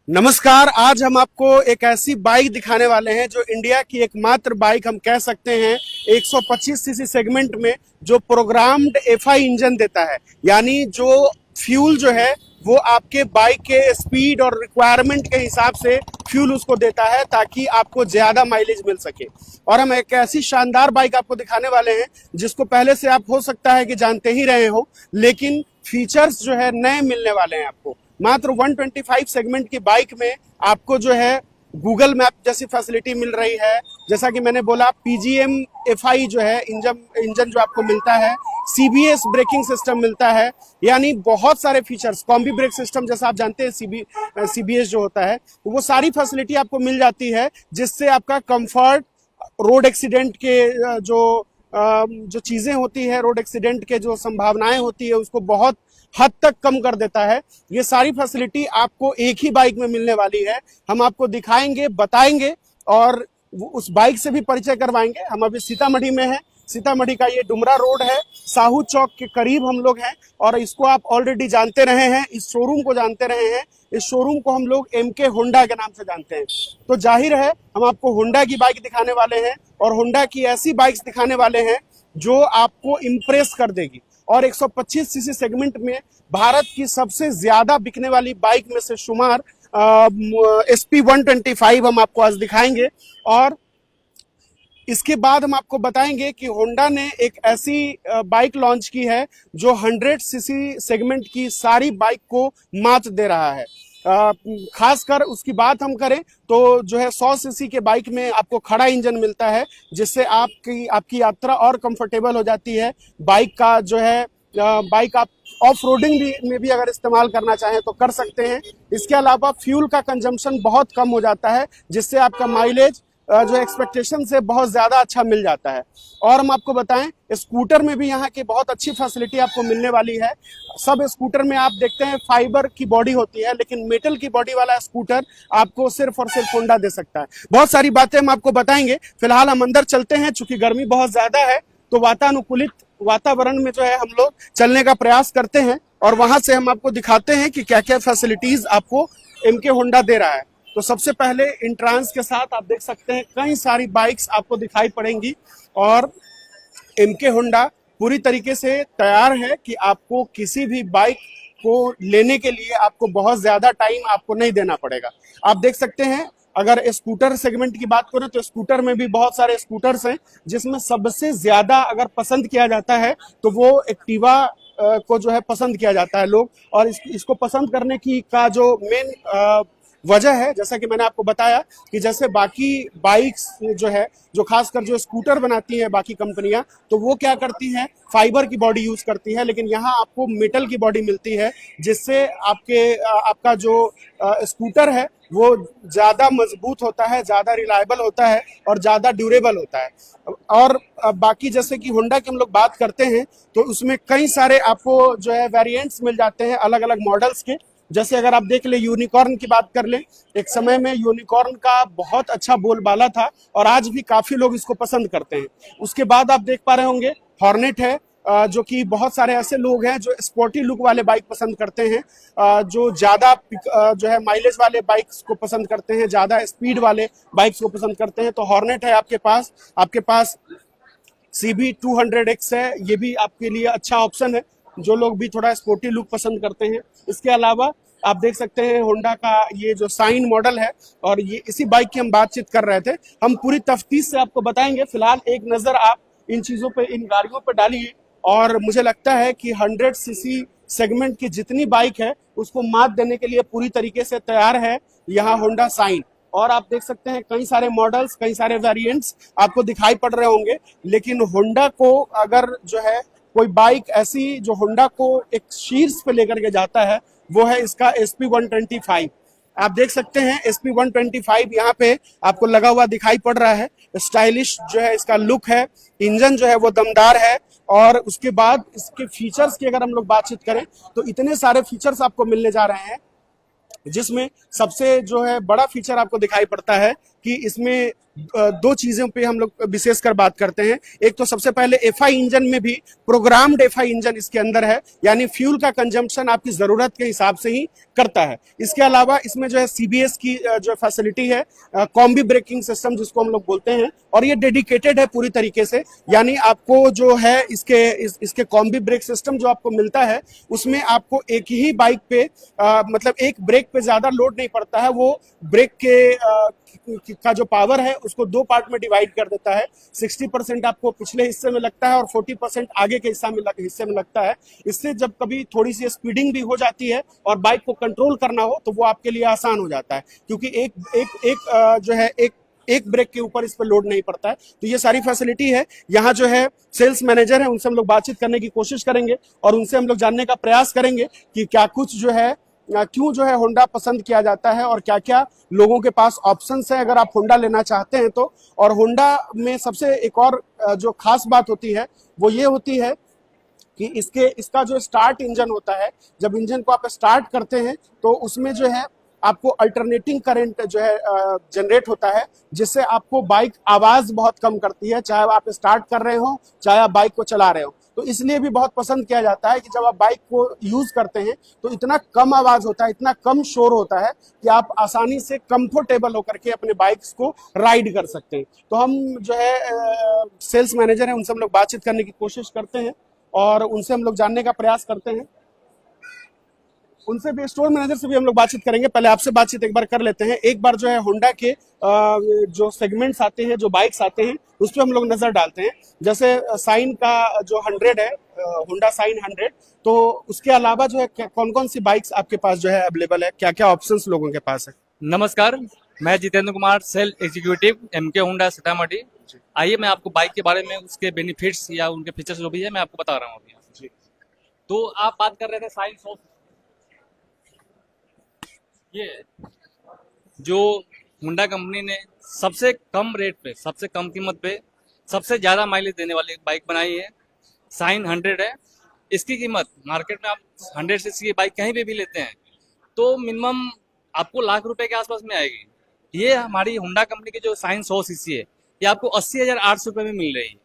नमस्कार। आज हम आपको एक ऐसी बाइक दिखाने वाले हैं जो इंडिया की एकमात्र बाइक हम कह सकते हैं 125 सीसी सेगमेंट में जो प्रोग्राम्ड एफआई इंजन देता है। यानी जो फ्यूल जो है वो आपके बाइक के स्पीड और रिक्वायरमेंट के हिसाब से फ्यूल उसको देता है ताकि आपको ज्यादा माइलेज मिल सके। और हम एक ऐसी शानदार बाइक आपको दिखाने वाले हैं जिसको पहले से आप हो सकता है कि जानते ही रहे हो, लेकिन फीचर्स जो है नए मिलने वाले हैं आपको। मात्र 125 सेगमेंट की बाइक में आपको जो है गूगल मैप जैसी फैसिलिटी मिल रही है। जैसा कि मैंने बोला, पीजीएम एफआई जो है इंजन जो आपको मिलता है, सीबीएस ब्रेकिंग सिस्टम मिलता है, यानी बहुत सारे फीचर्स, कॉम्बी ब्रेक सिस्टम जैसा आप जानते हैं सीबीएस जो होता है, वो सारी फैसिलिटी आपको मिल जाती है जिससे आपका कंफर्ट, रोड एक्सीडेंट के जो चीजें होती है, रोड एक्सीडेंट के जो संभावनाएं होती है उसको बहुत हद तक कम कर देता है। ये सारी फैसिलिटी आपको एक ही बाइक में मिलने वाली है। हम आपको दिखाएंगे, बताएंगे और उस बाइक से भी परिचय करवाएंगे। हम अभी सीतामढ़ी में हैं। सीतामढ़ी का ये डुमरा रोड है, साहू चौक के करीब हम लोग हैं और इसको आप ऑलरेडी जानते रहे हैं, इस शोरूम को जानते रहे हैं। इस शोरूम को हम लोग एमके होंडा के नाम से जानते हैं। तो जाहिर है हम आपको होंडा की बाइक दिखाने वाले हैं और होंडा की ऐसी बाइक्स दिखाने वाले हैं जो आपको इम्प्रेस कर देगी। और 125 सीसी सेगमेंट में भारत की सबसे ज्यादा बिकने वाली बाइक में से शुमार SP 125 हम आपको आज दिखाएंगे। और इसके बाद हम आपको बताएंगे कि होंडा ने एक ऐसी बाइक लॉन्च की है जो 100 सीसी सेगमेंट की सारी बाइक को मात दे रहा है। खासकर उसकी बात हम करें तो जो है 100 सीसी के बाइक में आपको खड़ा इंजन मिलता है जिससे आपकी यात्रा और कंफर्टेबल हो जाती है। बाइक का जो है बाइक आप ऑफ रोडिंग में भी अगर इस्तेमाल करना चाहें तो कर सकते हैं। इसके अलावा फ्यूल का कंजम्पशन बहुत कम हो जाता है जिससे आपका माइलेज जो एक्सपेक्टेशन से बहुत ज्यादा अच्छा मिल जाता है। और हम आपको बताएं, स्कूटर में भी यहाँ की बहुत अच्छी फैसिलिटी आपको मिलने वाली है। सब स्कूटर में आप देखते हैं फाइबर की बॉडी होती है, लेकिन मेटल की बॉडी वाला स्कूटर आपको सिर्फ और सिर्फ होंडा दे सकता है। बहुत सारी बातें हम आपको बताएंगे। फिलहाल हम अंदर चलते हैं, चूंकि गर्मी बहुत ज्यादा है तो वातानुकूलित वातावरण में जो है हम लोग चलने का प्रयास करते हैं और वहां से हम आपको दिखाते हैं कि क्या क्या फैसिलिटीज आपको एमके होंडा दे रहा है। तो सबसे पहले इंट्रांस के साथ आप देख सकते हैं कई सारी बाइक्स आपको दिखाई पड़ेंगी और एमके होंडा पूरी तरीके से तैयार है कि आपको किसी भी बाइक को लेने के लिए आपको बहुत ज्यादा टाइम आपको नहीं देना पड़ेगा। आप देख सकते हैं, अगर स्कूटर सेगमेंट की बात करें तो स्कूटर में भी बहुत सारे स्कूटर्स हैं जिसमें सबसे ज्यादा अगर पसंद किया जाता है तो वो एक्टिवा को जो है पसंद किया जाता है लोग। और इसको पसंद करने की का जो मेन वजह है, जैसा कि मैंने आपको बताया कि जैसे बाकी बाइक्स जो है, जो खासकर जो स्कूटर बनाती हैं बाकी कंपनियां, तो वो क्या करती हैं, फाइबर की बॉडी यूज करती है, लेकिन यहाँ आपको मेटल की बॉडी मिलती है जिससे आपका जो स्कूटर है वो ज्यादा मजबूत होता है, ज्यादा रिलायबल होता है और ज्यादा ड्यूरेबल होता है। और बाकी जैसे कि होंडा की हम लोग बात करते हैं तो उसमें कई सारे आपको जो है वेरिएंट्स मिल जाते हैं अलग अलग मॉडल्स के। जैसे अगर आप देख ले, यूनिकॉर्न की बात कर ले, एक समय में यूनिकॉर्न का बहुत अच्छा बोलबाला था और आज भी काफी लोग इसको पसंद करते हैं। उसके बाद आप देख पा रहे होंगे हॉर्नेट है, जो कि बहुत सारे ऐसे लोग हैं जो स्पोर्टी लुक वाले बाइक पसंद करते हैं, जो ज्यादा जो है माइलेज वाले बाइक्स को पसंद करते हैं, ज्यादा स्पीड वाले बाइक्स को पसंद करते हैं, तो हॉर्नेट है आपके पास CB200X है, ये भी आपके लिए अच्छा ऑप्शन है जो लोग भी थोड़ा स्पोर्टी लुक पसंद करते हैं। इसके अलावा आप देख सकते हैं होंडा का ये जो साइन मॉडल है और ये इसी बाइक की हम बातचीत कर रहे थे। हम पूरी तफ्तीश से आपको बताएंगे। फिलहाल एक नजर आप इन चीजों पे, इन गाड़ियों पे डालिए और मुझे लगता है कि 100 सीसी सेगमेंट की जितनी बाइक है उसको मात देने के लिए पूरी तरीके से तैयार है यहाँ होंडा साइन। और आप देख सकते हैं कई सारे मॉडल्स, कई सारे वेरिएंट्स आपको दिखाई पड़ रहे होंगे, लेकिन होंडा को अगर जो है कोई बाइक ऐसी जो होंडा को एक शीर्ष पे लेकर के जाता है वो है इसका SP 125। आप देख सकते हैं SP 125 यहाँ पे आपको लगा हुआ दिखाई पड़ रहा है। स्टाइलिश जो है इसका लुक है, इंजन जो है वो दमदार है। और उसके बाद इसके फीचर्स की अगर हम लोग बातचीत करें तो इतने सारे फीचर्स आपको मिलने जा रहे हैं, जिसमें सबसे जो है बड़ा फीचर आपको दिखाई पड़ता है कि इसमें दो चीजों पे हम लोग विशेषकर बात करते हैं। एक तो सबसे पहले एफआई इंजन में भी प्रोग्राम्ड एफआई इंजन इसके अंदर है, यानी फ्यूल का कंजम्पशन आपकी जरूरत के हिसाब से ही करता है। इसके अलावा इसमें जो है सीबीएस की जो फैसिलिटी है, कॉम्बी ब्रेकिंग सिस्टम जिसको हम लोग बोलते हैं, और ये डेडिकेटेड है पूरी तरीके से, यानी आपको जो है इसके कॉम्बी ब्रेक सिस्टम जो आपको मिलता है उसमें आपको एक ही बाइक पे मतलब एक ब्रेक पे ज्यादा लोड नहीं पड़ता है। वो ब्रेक का जो पावर है उसको दो पार्ट में डिवाइड कर देता है। 60% आपको पिछले हिस्से में लगता है और 40% आगे के हिस्से में लगता है। इससे जब कभी थोड़ी सी स्पीडिंग भी हो जाती है और बाइक को कंट्रोल करना हो तो वो आपके लिए आसान हो जाता है, क्योंकि एक ब्रेक के ऊपर इस पर लोड नहीं पड़ता है। तो ये सारी फैसिलिटी है। यहाँ जो है सेल्स मैनेजर है, उनसे हम लोग बातचीत करने की कोशिश करेंगे और उनसे हम लोग जानने का प्रयास करेंगे कि क्या कुछ जो है क्यों जो है होंडा पसंद किया जाता है और क्या क्या लोगों के पास ऑप्शंस हैं अगर आप होंडा लेना चाहते हैं तो। और होंडा में सबसे एक और जो खास बात होती है वो ये होती है कि इसका जो स्टार्ट इंजन होता है, जब इंजन को आप स्टार्ट करते हैं तो उसमें जो है आपको अल्टरनेटिंग करंट जो है जनरेट होता है, जिससे आपको बाइक आवाज बहुत कम करती है, चाहे आप स्टार्ट कर रहे हो चाहे आप बाइक को चला रहे हो। तो इसलिए भी बहुत पसंद किया जाता है कि जब आप बाइक को यूज करते हैं तो इतना कम आवाज होता है, इतना कम शोर होता है कि आप आसानी से कंफर्टेबल होकर के अपने बाइक्स को राइड कर सकते हैं। तो हम जो है सेल्स मैनेजर हैं, उनसे हम लोग बातचीत करने की कोशिश करते हैं और उनसे हम लोग जानने का प्रयास करते हैं। उनसे भी, स्टोर मैनेजर से भी हम लोग बातचीत करेंगे। पहले आपसे बातचीत एक बार कर लेते हैं। एक बार जो है होंडा के जो सेगमेंट्स आते हैं, जो बाइक्स आते हैं, उस पर हम लोग नजर डालते हैं। जैसे साइन का जो 100 है, होंडा साइन 100, तो उसके अलावा जो है कौन कौन सी बाइक्स आपके पास जो है अवेलेबल है, क्या क्या ऑप्शंस लोगों के पास है? नमस्कार, मैं Jitendra Kumar, sale executive MK Honda Sitamarhi. आइए मैं आपको बाइक के बारे में, उसके बेनिफिट्स या उनके फीचर्स जो भी है मैं आपको बता रहा हूँ अभी। जी। तो आप बात कर रहे थे साइन ऑफ, ये जो होंडा कंपनी ने सबसे कम रेट पे, सबसे कम कीमत पे, सबसे ज्यादा माइलेज देने वाली बाइक बनाई है, साइन 100 है। इसकी कीमत मार्केट में आप 100 सीसी की बाइक कहीं पे भी लेते हैं तो मिनिमम आपको लाख रुपए के आसपास में आएगी। ये हमारी होंडा कंपनी की जो साइन 100 सीसी है, ये आपको 80,800 रुपए में मिल रही है।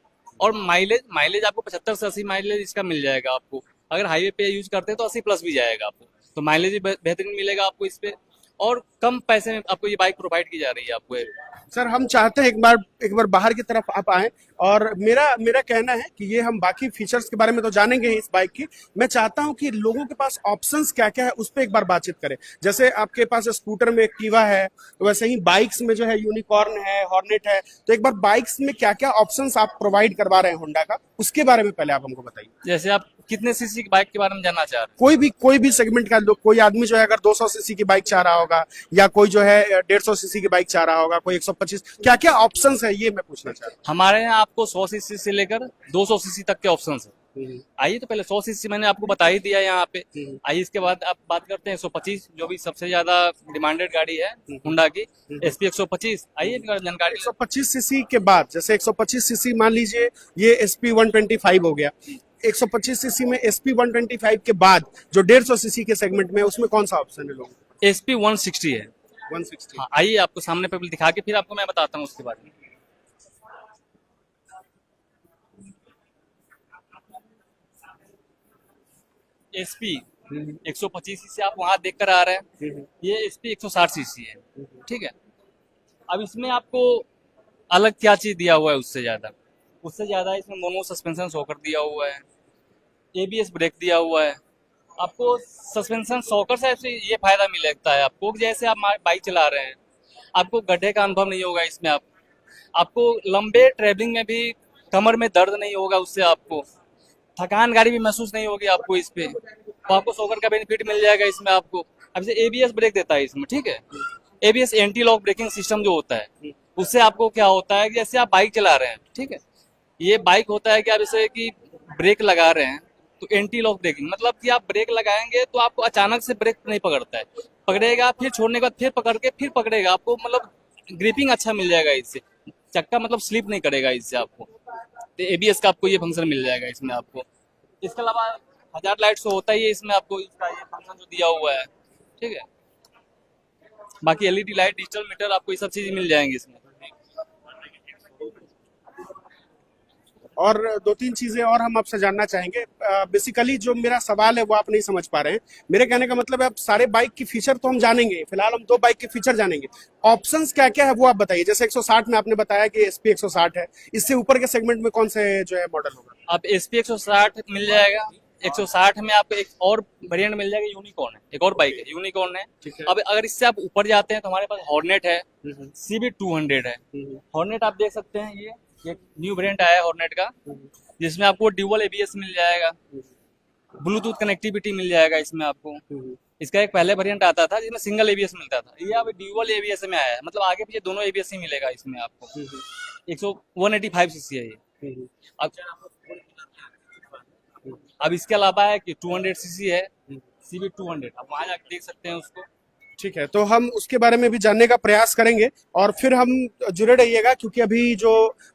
और माइलेज माइलेज आपको 75 से 80 माइलेज इसका मिल जाएगा आपको। अगर हाईवे पे यूज करते हैं तो 80 प्लस भी जाएगा आपको, तो माइलेज भी बेहतरीन मिलेगा आपको इस पे, और कम पैसे में आपको ये बाइक प्रोवाइड की जा रही है आपको। सर, हम चाहते हैं एक बार बाहर की तरफ आप आए, और मेरा कहना है कि ये हम बाकी फीचर्स के बारे में तो जानेंगे ही इस बाइक की। मैं चाहता हूं कि लोगों के पास ऑप्शंस क्या क्या है उस पर एक बार बातचीत करें। जैसे आपके पास स्कूटर में एक्टिवा है, वैसे ही बाइक्स में जो है यूनिकॉर्न है, हॉर्नेट है। तो एक बार बाइक्स में क्या क्या ऑप्शंस आप प्रोवाइड करवा रहे हैं होंडा का, उसके बारे में पहले आप हमको बताइए। जैसे आप कितने सीसी की बाइक के बारे में जानना चाह रहे हैं? कोई भी सेगमेंट का लोग, कोई आदमी जो है अगर 200 सीसी की बाइक चाह रहा होगा, या कोई जो है 150 सीसी की बाइक चाह रहा होगा, कोई 125, क्या क्या ऑप्शंस है ये मैं पूछना चाह रहा हूँ। हमारे यहाँ आपको 100 सीसी से लेकर 200 सीसी तक के ऑप्शंस है। आइए, तो पहले 100 सीसी मैंने आपको बता ही दिया यहाँ पे। आइए इसके बाद आप बात करते हैं 125, जो भी सबसे ज्यादा डिमांडेड गाड़ी है होंडा की, एसपी 125। आइए जानकारी। 125 सीसी के बाद, जैसे 125 सीसी मान लीजिए ये एसपी 125 हो गया, 125 सीसी में एसपी 125 के बाद जो 150 सीसी के सेगमेंट में, उसमें कौन सा ऑप्शन है लोगों को? एसपी 160 है। 160। हाँ, आइए आपको सामने पे दिखा के फिर आपको मैं बताता हूँ उसके बारे में। एसपी 125 सीसी आप वहां देख कर आ रहे हैं, ये एसपी 160 सीसी है। ठीक है, अब इसमें आपको अलग क्या चीज दिया हुआ है उससे ज्यादा इसमें मोनो सस्पेंशन शॉकर दिया हुआ है, एबीएस ब्रेक दिया हुआ है। आपको सस्पेंशन शॉकर से ऐसे ये फायदा मिलता है आपको, जैसे आप बाइक चला रहे हैं, आपको गड्ढे का अनुभव नहीं होगा इसमें। आपको लंबे ट्रेवलिंग में भी कमर में दर्द नहीं होगा, उससे आपको थकान गाड़ी भी महसूस नहीं होगी आपको इस पे। तो आपको शॉकर का बेनिफिट मिल जाएगा इसमें आपको। अब जैसे एबीएस ब्रेक देता है इसमें, ठीक है, ABS anti lock braking system जो होता है, उससे आपको क्या होता है कि जैसे आप बाइक चला रहे हैं, ठीक है, ये बाइक होता है कि आप जैसे कि ब्रेक लगा रहे हैं तो एंटी लॉक ब्रेकिंग, मतलब कि आप ब्रेक लगाएंगे तो आपको अचानक से ब्रेक नहीं पकड़ता है, पकड़ेगा फिर छोड़ने के बाद फिर पकड़ के फिर पकड़ेगा आपको, मतलब ग्रिपिंग अच्छा मिल जाएगा इससे, चक्का मतलब स्लिप नहीं करेगा इससे आपको। तो एबीएस का आपको ये फंक्शन मिल जाएगा इसमें आपको। इसके अलावा हजार लाइट्स तो होता ही है इसमें आपको, इसका ये फंक्शन जो दिया हुआ है, ठीक है। बाकी एलईडी लाइट, डिजिटल मीटर, आपको ये सब चीजें मिल जाएंगी इसमें। और दो तीन चीजें और हम आपसे जानना चाहेंगे। बेसिकली जो मेरा सवाल है वो आप नहीं समझ पा रहे हैं। मेरे कहने का मतलब है अब सारे बाइक की फीचर तो हम जानेंगे, फिलहाल हम दो बाइक के फीचर जानेंगे। ऑप्शंस क्या क्या है वो आप बताइए। जैसे 160 में आपने बताया कि एसपी 160 है, इससे ऊपर के सेगमेंट में कौन से जो है मॉडल होगा? आप एसपी 160 मिल जाएगा। 160 में आपको एक और वेरिएंट मिल जाएगा, यूनिकॉर्न है, एक और बाइक है, यूनिकॉर्न है। ठीक है। अब अगर इससे आप ऊपर जाते हैं तो हमारे पास हॉर्नेट है, सीबी 200 है। हॉर्नेट आप देख सकते हैं, ये न्यू वेरिएंट आया है हॉर्नेट का, जिसमें आपको ड्यूअल एबीएस मिल जाएगा, ब्लूटूथ कनेक्टिविटी मिल जाएगा इसमें आपको। इसका एक पहले वेरिएंट आता था जिसमें सिंगल एबीएस मिलता था, ये अब ड्यूअल एबीएस में आया है, मतलब आगे पीछे दोनों एबीएस ही मिलेगा इसमें आपको। 185 सीसी है ये। अब अब इसके अलावा है कि 200 सीसी है, सीबी 200, आप वहां जाके देख सकते हैं उसको। ठीक है, तो हम उसके बारे में भी जानने का प्रयास करेंगे और फिर हम जुड़े रहिएगा, क्योंकि अभी जो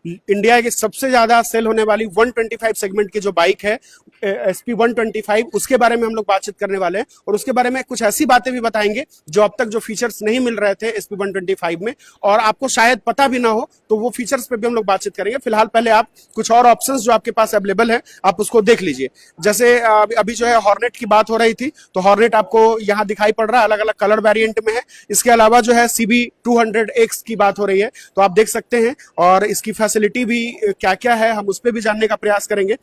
इंडिया की सबसे ज्यादा सेल होने वाली 125 सेगमेंट की जो बाइक है एसपी 125, उसके बारे में हम लोग बातचीत करने वाले हैं और उसके बारे में कुछ ऐसी बातें भी बताएंगे जो अब तक जो फीचर्स नहीं मिल रहे थे एसपी 125 में और आपको शायद पता भी ना हो, तो वो फीचर्स पे भी हम लोग बातचीत करेंगे। फिलहाल पहले आप कुछ और ऑप्शंस जो आपके पास अवेलेबल है आप उसको देख लीजिए। जैसे अभी जो है हॉर्नेट की बात हो रही थी, तो हॉर्नेट आपको यहाँ दिखाई पड़ रहा है, अलग अलग कलर वेरिएंट में है। इसके अलावा जो है CB 200X की बात हो रही है, तो आप देख सकते हैं और इसकी फैसिलिटी भी क्या क्या है हम उस पर भी जानने का प्रयास करेंगे।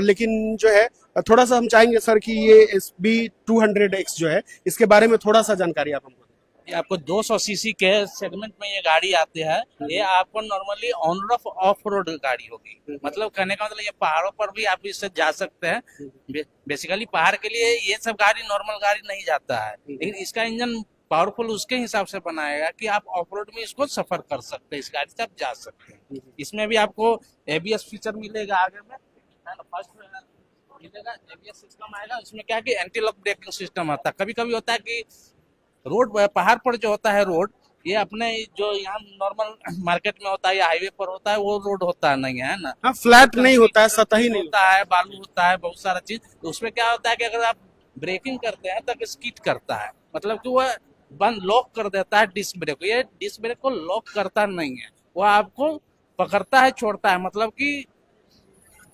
लेकिन जो है थोड़ा सा हम चाहेंगे सर कि ये SB 200X जो है इसके बारे में थोड़ा सा जानकारी आप हमको। ये आपको 200 सीसी के सेगमेंट में ये गाड़ी आती है। ये आपको normally on rough of road गाड़ी होगी, मतलब कहने का मतलब ये पहाड़ों पर भी आप इससे जा सकते हैं। बेसिकली पहाड़ के लिए ये सब गाड़ी नॉर्मल गाड़ी नहीं जाता है, लेकिन इसका इंजन पावरफुल उसके हिसाब से बनाएगा कि आप ऑफ रोड में इसको सफर कर सकते हैं, इस गाड़ी से आप जा सकते हैं। इसमें भी आपको एबीएस फीचर मिलेगा आगे में, फर्स्ट मिलेगा एबीएस सिस्टम आएगा। उसमें क्या है कि एंटी लॉक ब्रेकिंग सिस्टम आता है। कभी कभी होता है कि रोड पहाड़ पर जो होता है रोड, ये अपने जो यहाँ नॉर्मल मार्केट में होता है या हाईवे पर होता है वो रोड होता नहीं है ना, हाँ, फ्लैट नहीं होता है, सतही नहीं होता है, बालू होता है, बहुत सारा चीज। तो उसमें क्या होता है कि अगर आप ब्रेकिंग करते हैं तो स्किड करता है, मतलब कि वह बंद लॉक कर देता है डिस्क ब्रेक को। ये डिस्क ब्रेक को लॉक करता नहीं है, वो आपको पकड़ता है, छोड़ता है, मतलब कि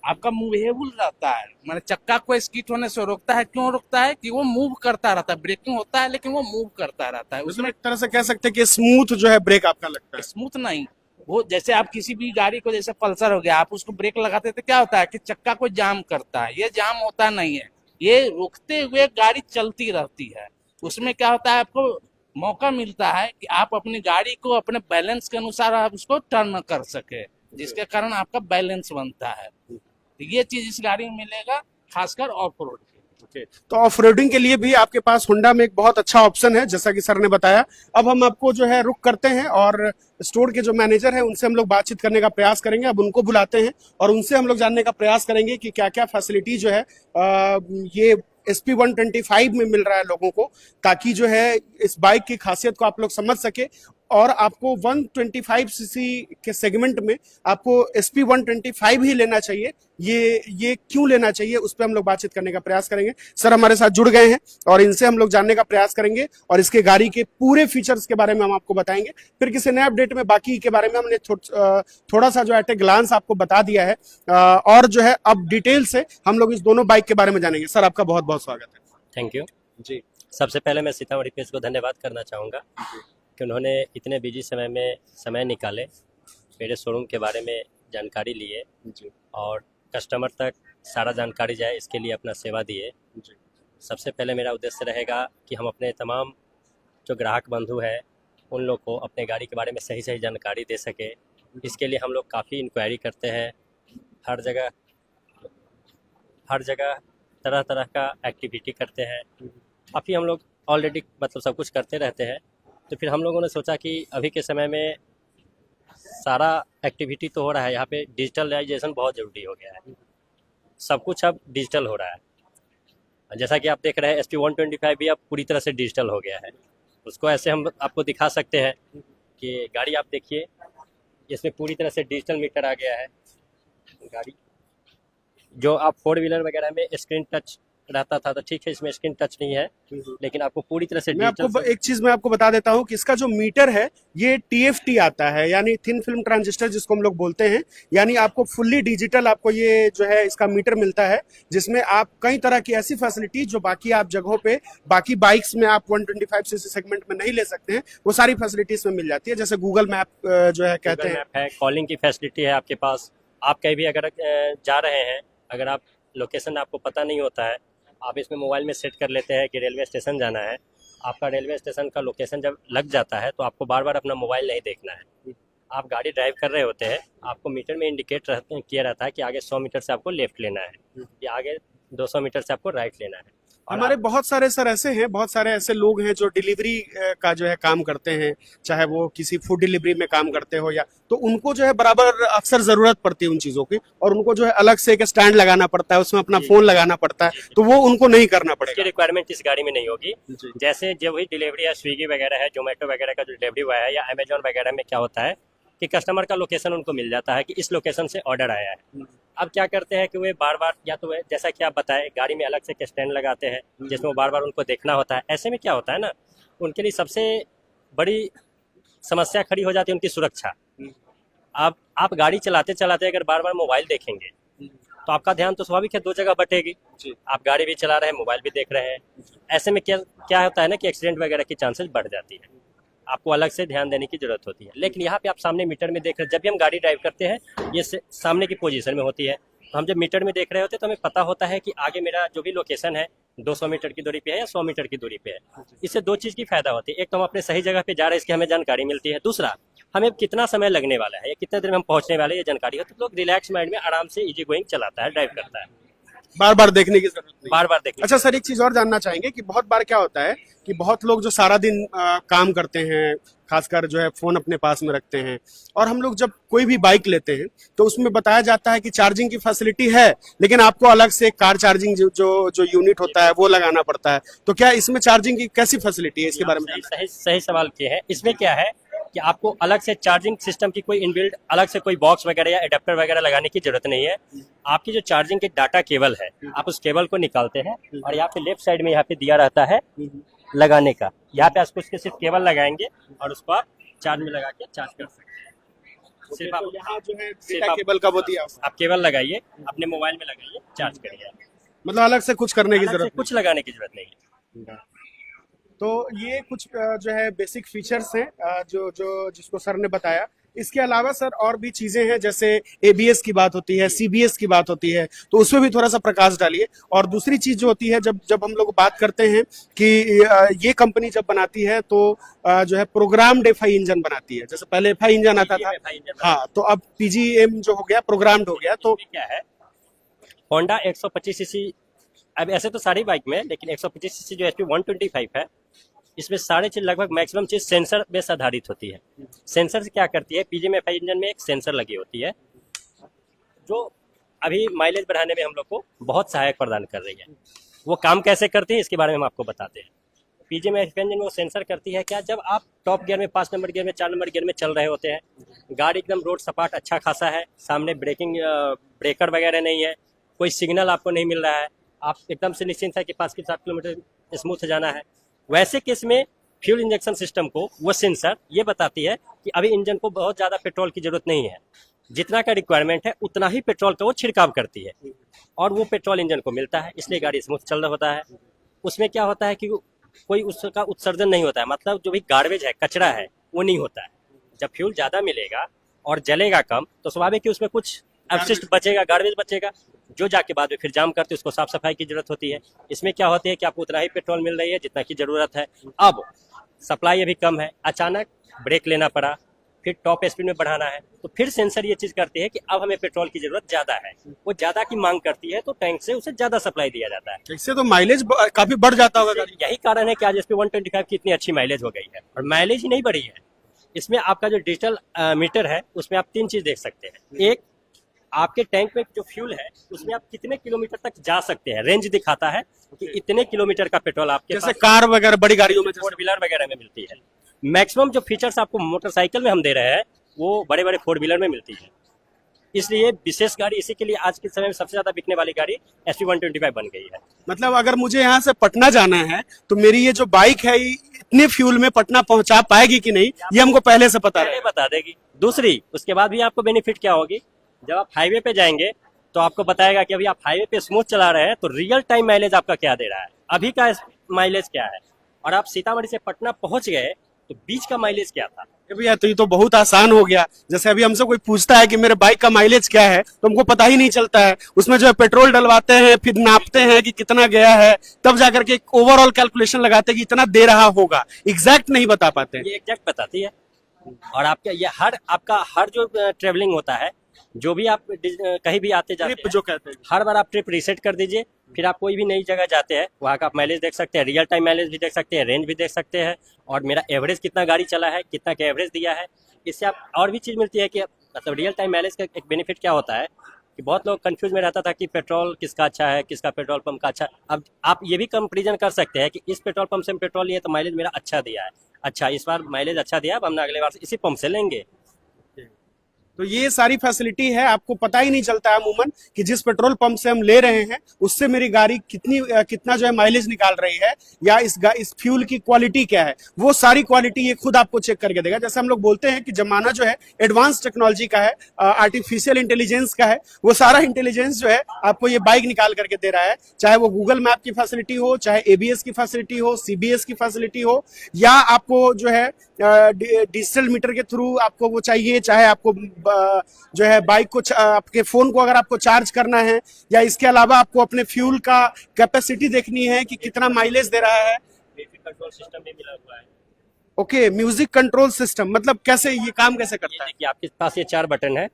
आपका मूवेबल रहता है। मैंने चक्का को स्किड होने से रोकता है। क्यों रोकता है? कि वो मूव करता रहता है, ब्रेकिंग होता है लेकिन वो मूव करता रहता है। उसमें एक तरह से कह सकते हैं कि स्मूथ जो है ब्रेक आपका लगता है। स्मूथ नहीं, वो जैसे आप किसी भी गाड़ी को, जैसे पल्सर हो गया, आप उसको ब्रेक लगाते थे, क्या होता है कि चक्का को जाम करता है, ये जाम होता नहीं है, ये रुकते हुए गाड़ी चलती रहती है। उसमें क्या होता है, आपको मौका मिलता है कि आप अपनी गाड़ी को अपने बैलेंस के अनुसार आप उसको टर्न कर सके, जिसके कारण आपका बैलेंस बनता है। तो ये चीज इस गाड़ी में मिलेगा, खासकर ऑफ रोड। तो ऑफ रोडिंग के लिए भी आपके पास होंडा में एक बहुत अच्छा ऑप्शन है, जैसा कि सर ने बताया। अब हम आपको जो है रुक करते हैं और स्टोर के जो मैनेजर हैं उनसे हम लोग बातचीत करने का प्रयास करेंगे। अब उनको बुलाते हैं और उनसे हम लोग जानने का प्रयास करेंगे कि क्या क्या फैसिलिटी जो है ये SP 125 में मिल रहा है लोगों को, ताकि जो है इस बाइक की खासियत को आप लोग समझ सके और आपको 125 सीसी के सेगमेंट में आपको SP 125 ही लेना चाहिए। ये क्यों लेना चाहिए उस पर हम लोग बातचीत करने का प्रयास करेंगे। सर हमारे साथ जुड़ गए हैं और इनसे हम लोग जानने का प्रयास करेंगे और इसके गाड़ी के पूरे फीचर्स के बारे में हम आपको बताएंगे। फिर किसी नए अपडेट में बाकी के बारे में हमने थोड़ा सा जो एट ए ग्लांस आपको बता दिया है और जो है अब डिटेल से हम लोग इस दोनों बाइक के बारे में जानेंगे। सर आपका बहुत बहुत स्वागत है। थैंक यू जी। सबसे पहले मैं सीतामढ़ी प्रेस को धन्यवाद करना चाहूँगा कि उन्होंने इतने बिजी समय में समय निकाले, मेरे शोरूम के बारे में जानकारी लिए और कस्टमर तक सारा जानकारी जाए इसके लिए अपना सेवा दिए। सबसे पहले मेरा उद्देश्य रहेगा कि हम अपने तमाम जो ग्राहक बंधु हैं उन लोग को अपने गाड़ी के बारे में सही सही जानकारी दे सके। इसके लिए हम लोग काफ़ी इंक्वायरी करते हैं, हर जगह तरह तरह का एक्टिविटी करते हैं। काफ़ी हम लोग ऑलरेडी मतलब सब कुछ करते रहते हैं। तो फिर हम लोगों ने सोचा कि अभी के समय में सारा एक्टिविटी तो हो रहा है, यहाँ पे डिजिटलाइजेशन बहुत ज़रूरी हो गया है, सब कुछ अब डिजिटल हो रहा है। जैसा कि आप देख रहे हैं SP 125 भी अब पूरी तरह से डिजिटल हो गया है। उसको ऐसे हम आपको दिखा सकते हैं कि गाड़ी आप देखिए, इसमें पूरी तरह से डिजिटल मीटर आ गया है। गाड़ी जो आप 4 व्हीलर वगैरह में स्क्रीन टच रहता था तो ठीक है, इसमें स्क्रीन टच नहीं है, लेकिन आपको पूरी तरह से मैं आपको डिजिटल एक चीज मैं आपको बता देता हूं कि इसका जो मीटर है ये TFT आता है, यानी थिन फिल्म ट्रांजिस्टर जिसको हम लोग बोलते हैं। यानी आपको फुल्ली डिजिटल आपको ये जो है इसका मीटर मिलता है, जिसमें आप कई तरह की ऐसी फैसिलिटी जो बाकी आप जगहों पे बाकी बाइक्स में आप 125 सीसी सेगमेंट में नहीं ले सकते हैं, वो सारी फैसिलिटीज में मिल जाती है। जैसे गूगल मैप जो है कहते गूगल हैं, मैप है, कॉलिंग की फैसिलिटी है आपके पास। आप कहीं भी अगर जा रहे हैं, अगर आप लोकेशन आपको पता नहीं होता है, आप इसमें मोबाइल में सेट कर लेते हैं कि रेलवे स्टेशन जाना है। आपका रेलवे स्टेशन का लोकेशन जब लग जाता है तो आपको बार बार अपना मोबाइल नहीं देखना है। आप गाड़ी ड्राइव कर रहे होते हैं, आपको मीटर में इंडिकेट किया रहता है कि आगे 100 मीटर से आपको लेफ्ट लेना है या आगे 200 मीटर से आपको राइट लेना है। और हमारे बहुत सारे सर ऐसे हैं, बहुत सारे ऐसे लोग हैं जो डिलीवरी का जो है काम करते हैं, चाहे वो किसी फूड डिलीवरी में काम करते हो या, तो उनको जो है बराबर अक्सर जरूरत पड़ती है उन चीजों की, और उनको जो है अलग से एक स्टैंड लगाना पड़ता है, उसमें अपना फोन लगाना पड़ता है, तो वो उनको नहीं करना इसकी पड़ेगा। रिक्वायरमेंट इस गाड़ी में नहीं होगी। जैसे जब वही डिलीवरी है, स्विगी वगैरह है, जोमेटो वगैरह का जो डिलीवरी हुआ है, या अमेजोन वगैरह में क्या होता है कि कस्टमर का लोकेशन उनको मिल जाता है कि इस लोकेशन से ऑर्डर आया है। अब क्या करते हैं कि वे बार बार, या तो जैसा कि आप बताएं, गाड़ी में अलग से एक स्टैंड लगाते हैं जिसमें वो बार बार उनको देखना होता है। ऐसे में क्या होता है ना, उनके लिए सबसे बड़ी समस्या खड़ी हो जाती है उनकी सुरक्षा। आप गाड़ी चलाते चलाते अगर बार बार मोबाइल देखेंगे तो आपका ध्यान तो स्वाभाविक है 2 जगह बटेगी। आप गाड़ी भी चला रहे हैं, मोबाइल भी देख रहे हैं। ऐसे में क्या होता है ना कि एक्सीडेंट वगैरह की चांसेस बढ़ जाती है, आपको अलग से ध्यान देने की जरूरत होती है। लेकिन यहाँ पे आप सामने मीटर में देख रहे हैं, जब भी हम गाड़ी ड्राइव करते हैं ये सामने की पोजीशन में होती है, तो हम जब मीटर में देख रहे होते हैं तो हमें पता होता है कि आगे मेरा जो भी लोकेशन है 200 मीटर की दूरी पे है या 100 मीटर की दूरी पे है। इससे 2 चीज़ की फायदा होती है, एक तो हम अपने सही जगह पे जा रहे हैं इसकी हमें जानकारी मिलती है, दूसरा हमें कितना समय लगने वाला है या कितने देर में हम पहुंचने वाले हैं ये जानकारी होती है। तो लोग रिलैक्स माइंड में आराम से इजी गोइंग चलाता है, ड्राइव करता है, बार बार देखने की जरूरत नहीं। बार बार देखने। अच्छा सर, एक चीज और जानना चाहेंगे कि बहुत बार क्या होता है कि बहुत लोग जो सारा दिन काम करते हैं, खासकर जो है फोन अपने पास में रखते हैं, और हम लोग जब कोई भी बाइक लेते हैं तो उसमें बताया जाता है कि चार्जिंग की फैसिलिटी है, लेकिन आपको अलग से कार चार्जिंग जो यूनिट होता है वो लगाना पड़ता है। तो क्या इसमें चार्जिंग की कैसी फैसिलिटी है, इसके बारे में जानना है। सही सवाल किए हैं। इसमें क्या है कि आपको अलग से चार्जिंग सिस्टम की कोई इनबिल्ड अलग से कोई बॉक्स वगैरह या एडेप्टर वगैरह लगाने की जरूरत नहीं है। आपकी जो चार्जिंग की डाटा केबल है, आप उस केबल को निकालते हैं और यहाँ पे लेफ्ट साइड में यहाँ पे दिया रहता है लगाने का, यहाँ पे आपको उसके सिर्फ केबल लगाएंगे और उसको आप चार्ज में लगा के चार्ज कर सकते हैं। सिर्फ आप तो यहाँ जो है सिर्फ डेटा केबल का वो दिया हुआ है। आप केबल लगाइए, अपने मोबाइल में लगाइए, चार्ज करिए, मतलब अलग से कुछ करने की अलग से जरूरत कुछ लगाने की जरूरत नहीं है। तो ये कुछ जो है बेसिक फीचर्स हैं जो जो जिसको सर ने बताया। इसके अलावा सर और भी चीजें हैं, जैसे ABS की बात होती है, CBS की बात होती है, तो उसमें भी थोड़ा सा प्रकाश डालिए। और दूसरी चीज जो होती है, जब हम लोग बात करते हैं कि ये कंपनी जब बनाती है तो जो है प्रोग्राम्ड FI इंजन बनाती है। जैसे पहले FI इंजन आता था, हाँ, तो अब PGM जो हो गया प्रोग्राम्ड हो गया। तो क्या है, होंडा 125 सीसी, अब ऐसे तो सारी बाइक में, लेकिन 125 सीसी जो HP 125 है, इसमें सारे चीज लगभग मैक्सिमम चीज सेंसर बेस आधारित होती है। सेंसर से क्या करती है, PGM FI इंजन में एक सेंसर लगी होती है जो अभी माइलेज बढ़ाने में हम लोग को बहुत सहायक प्रदान कर रही है। वो काम कैसे करती है इसके बारे में हम आपको बताते हैं। PGM FI इंजन में वो सेंसर करती है क्या, जब आप टॉप गियर में 5 नंबर गियर में 4 नंबर गियर में चल रहे होते हैं, गाड़ी एकदम रोड सपाट अच्छा खासा है, सामने ब्रेकर वगैरह नहीं है, कोई सिग्नल आपको नहीं मिल रहा है, आप एकदम से निश्चिंत है कि 5 से 7 किलोमीटर स्मूथ जाना है, वैसे केस में फ्यूल इंजेक्शन सिस्टम को वो सेंसर ये बताती है कि अभी इंजन को बहुत ज़्यादा पेट्रोल की जरूरत नहीं है, जितना का रिक्वायरमेंट है उतना ही पेट्रोल का वो छिड़काव करती है और वो पेट्रोल इंजन को मिलता है, इसलिए गाड़ी स्मूथ चल रहा होता है। उसमें क्या होता है कि कोई उसका उत्सर्जन नहीं होता है, मतलब जो भी गार्बेज है, कचरा है, वो नहीं होता है। जब फ्यूल ज़्यादा मिलेगा और जलेगा कम तो स्वाभाविक कि उसमें कुछ अपशिष्ट बचेगा, गार्बेज बचेगा, जो जाके बाद में फिर जाम करते उसको साफ सफाई की जरूरत होती है। इसमें क्या होती है कि आपको उतना ही पेट्रोल मिल रही है जितना की जरूरत है। अब सप्लाई अभी कम है, अचानक ब्रेक लेना पड़ा, फिर टॉप स्पीड में बढ़ाना है, तो फिर सेंसर ये चीज करती है कि अब हमें पेट्रोल की जरूरत ज्यादा है, वो ज्यादा की मांग करती है, तो टैंक से उसे ज्यादा सप्लाई दिया जाता है। इससे तो माइलेज काफी बढ़ जाता होगा गाड़ी। यही कारण है कि आज SP 125 की इतनी अच्छी माइलेज हो गई है। और माइलेज ही नहीं बढ़ी है, इसमें आपका जो डिजिटल मीटर है उसमें आप 3 चीज देख सकते हैं। एक, आपके टैंक में जो फ्यूल है उसमें आप कितने किलोमीटर तक जा सकते हैं, रेंज दिखाता है कि इतने किलोमीटर का पेट्रोल आपके जैसे कार वगैरह बड़ी गाड़ियों में, 4 व्हीलर वगैरह में मिलती है। मैक्सिमम जो फीचर्स आपको मोटरसाइकिल में हम दे रहे हैं वो बड़े बड़े 4 व्हीलर में मिलती है। इसलिए विशेष गाड़ी इसी के लिए आज के समय में सबसे ज्यादा बिकने वाली गाड़ी SP125 बन गई है। मतलब अगर मुझे यहाँ से पटना जाना है तो मेरी ये जो बाइक है ये इतने फ्यूल में पटना पहुंचा पाएगी कि नहीं, ये हमको पहले से पता पहले है। बता देगी। दूसरी उसके बाद भी आपको बेनिफिट क्या होगी, जब आप हाईवे पे जाएंगे तो आपको बताएगा कि अभी आप हाईवे पे स्मूथ चला रहे हैं तो रियल टाइम माइलेज आपका क्या दे रहा है, अभी का माइलेज क्या है, और आप सीतामढ़ी से पटना पहुंच गए तो बीच का माइलेज क्या था। भैया तो ये तो बहुत आसान हो गया। जैसे अभी हमसे कोई पूछता है कि मेरे बाइक का माइलेज क्या है तो हमको पता ही नहीं चलता है। उसमें जो है पेट्रोल डलवाते हैं, फिर नापते हैं कि कितना गया है, तब जाकर के एक ओवरऑल कैलकुलेशन लगाते हैं कि इतना दे रहा होगा, एग्जैक्ट नहीं बता पाते हैं। ये एग्जैक्ट बताती है। और आपका ये आपका हर जो ट्रेवलिंग होता है, जो भी आप कहीं भी आते जाते ट्रिप हैं, जो कहते हैं, हर बार आप ट्रिप रीसेट कर दीजिए, फिर आप कोई भी नई जगह जाते हैं वहाँ का आप माइलेज देख सकते हैं, रियल टाइम माइलेज भी देख सकते हैं, रेंज भी देख सकते हैं, और मेरा एवरेज कितना गाड़ी चला है, कितना का एवरेज दिया है। इससे आप और भी चीज़ मिलती है कि मतलब रियल टाइम माइलेज का एक बेनिफिट क्या होता है कि बहुत लोग कंफ्यूज में रहता था कि पेट्रोल किसका अच्छा है, किसका पेट्रोल पंप का अच्छा है। अब आप ये भी कंपेरिजन कर सकते हैं कि इस पेट्रोल पंप से हम पेट्रोल लिए तो माइलेज मेरा अच्छा दिया है, अच्छा इस बार माइलेज अच्छा दिया, अब हमने अगले बार से इसी पंप से लेंगे। तो ये सारी फैसिलिटी है, आपको पता ही नहीं चलता है अमूमन कि जिस पेट्रोल पंप से हम ले रहे हैं उससे मेरी गाड़ी कितना जो है माइलेज निकाल रही है, या इस फ्यूल की क्वालिटी क्या है, वो सारी क्वालिटी ये खुद आपको चेक करके देगा। जैसे हम लोग बोलते हैं कि जमाना जो है एडवांस टेक्नोलॉजी का है, आर्टिफिशियल इंटेलिजेंस का है, वो सारा इंटेलिजेंस जो है आपको ये बाइक निकाल करके दे रहा है। चाहे वो गूगल मैप की फैसिलिटी हो, चाहे ABS की फैसिलिटी हो, CBS की फैसिलिटी हो, या आपको जो है डिजिटल मीटर के थ्रू आपको वो चाहिए, चाहे आपको जो है बाइक को आपके फोन को अगर आपको चार्ज करना है, या इसके अलावा आपको अपने फ्यूल का कैपेसिटी देखनी है कि कितना माइलेज दे रहा है। म्यूजिक कंट्रोल सिस्टम भी मिला हुआ है। ओके, म्यूजिक कंट्रोल सिस्टम मतलब कैसे, ये काम कैसे ये करता है? देखिए आपके पास ये 4 बटन है,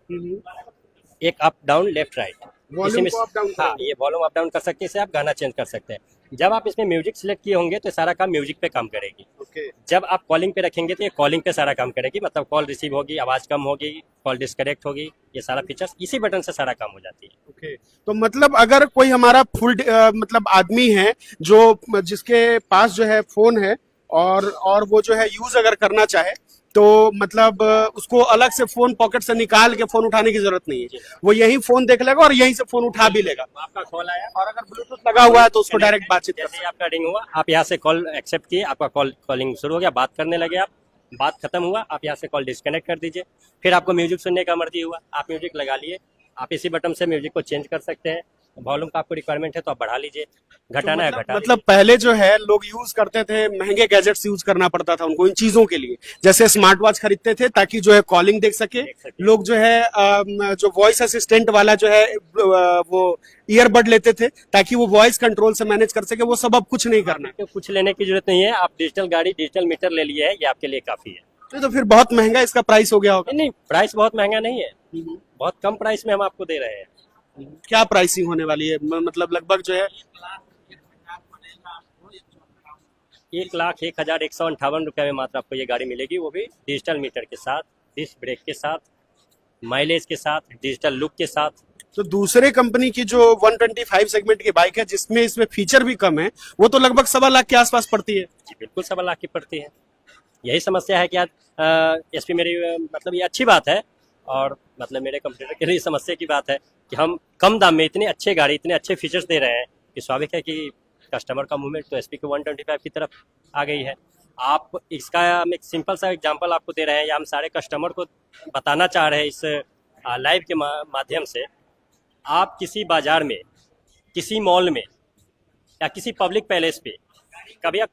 एक up down left right. Volume को अप डाउन हाँ, ये वॉल्यूम अप डाउन कर सकते हैं, इससे आप गाना चेंज कर सकते हैं। जब आप इसमें म्यूजिक सिलेक्ट किए होंगे तो सारा काम म्यूजिक पे काम करेगी। ओके, जब आप कॉलिंग पे रखेंगे तो ये कॉलिंग पे सारा काम करेगी, मतलब कॉल रिसीव होगी, आवाज कम होगी, कॉल डिस्कनेक्ट होगी, ये सारा फीचर्स इसी बटन से सारा काम हो जाती है। ओके। तो मतलब अगर कोई हमारा फुल मतलब आदमी है जो जिसके पास जो है फोन है और वो जो है यूज अगर करना चाहे तो मतलब उसको अलग से फोन पॉकेट से निकाल के फोन उठाने की जरूरत नहीं है, वो यही फोन देख लेगा और यहीं से फोन उठा भी लेगा। आपका कॉल आया और अगर ब्लूटूथ लगा हुआ है तो उसको डायरेक्ट बातचीत कर जैसे ही आपका रिंग हुआ, आप यहाँ से कॉल एक्सेप्ट किए, आपका कॉलिंग शुरू हो गया, बात करने लगे आप, बात खत्म हुआ, आप यहाँ से कॉल डिस्कनेक्ट कर दीजिए। फिर आपको म्यूजिक सुनने का मर्जी हुआ, आप म्यूजिक लगा लिए, आप इसी बटन से म्यूजिक को चेंज कर सकते हैं। वॉल्यूम का आपको रिक्वायरमेंट है तो आप बढ़ा लीजिए, घटाना है घटा मतलब पहले जो है लोग यूज करते थे, महंगे गैजेट्स यूज करना पड़ता था उनको इन चीजों के लिए, जैसे स्मार्ट वॉच खरीदते थे ताकि जो है कॉलिंग देख सके लोग, जो है जो वॉइस असिस्टेंट वाला जो है वो ईयरबड लेते थे ताकि वो वॉइस कंट्रोल से मैनेज कर सके। वो सब अब कुछ नहीं करना है। तो कुछ लेने की जरूरत नहीं है, आप डिजिटल गाड़ी डिजिटल मीटर ले लिए है, ये आपके लिए काफी है। तो फिर बहुत महंगा इसका प्राइस हो गया होगा। नहीं, प्राइस बहुत महंगा नहीं है, बहुत कम प्राइस में हम आपको दे रहे हैं। क्या प्राइसिंग होने वाली है, मतलब लगभग जो है 1,01,158 रुपये में मात्र आपको ये गाड़ी मिलेगी, वो भी डिजिटल मीटर के साथ, डिस्क ब्रेक के साथ, माइलेज के साथ, डिजिटल लुक के साथ। तो दूसरे कंपनी की जो 125 सेगमेंट की बाइक है जिसमें इसमें फीचर भी कम है, वो तो लगभग 1.25 लाख के आसपास पड़ती है। जी बिल्कुल 1.25 लाख की पड़ती है। यही समस्या है कि आज SP मेरी मतलब ये अच्छी बात है, और मतलब मेरे कंप्यूटर के लिए समस्या की बात है कि हम कम दाम में इतनी अच्छी गाड़ी, इतने अच्छे फीचर्स दे रहे हैं कि स्वाभाविक है कि कस्टमर का मूवमेंट तो SP के 125 की तरफ आ गई है। आप इसका हम एक सिंपल सा एग्जांपल आपको दे रहे हैं, या हम सारे कस्टमर को बताना चाह रहे हैं इस लाइव के माध्यम से। आप किसी बाजार में, किसी मॉल में, या किसी पब्लिक पैलेस पे कभी आप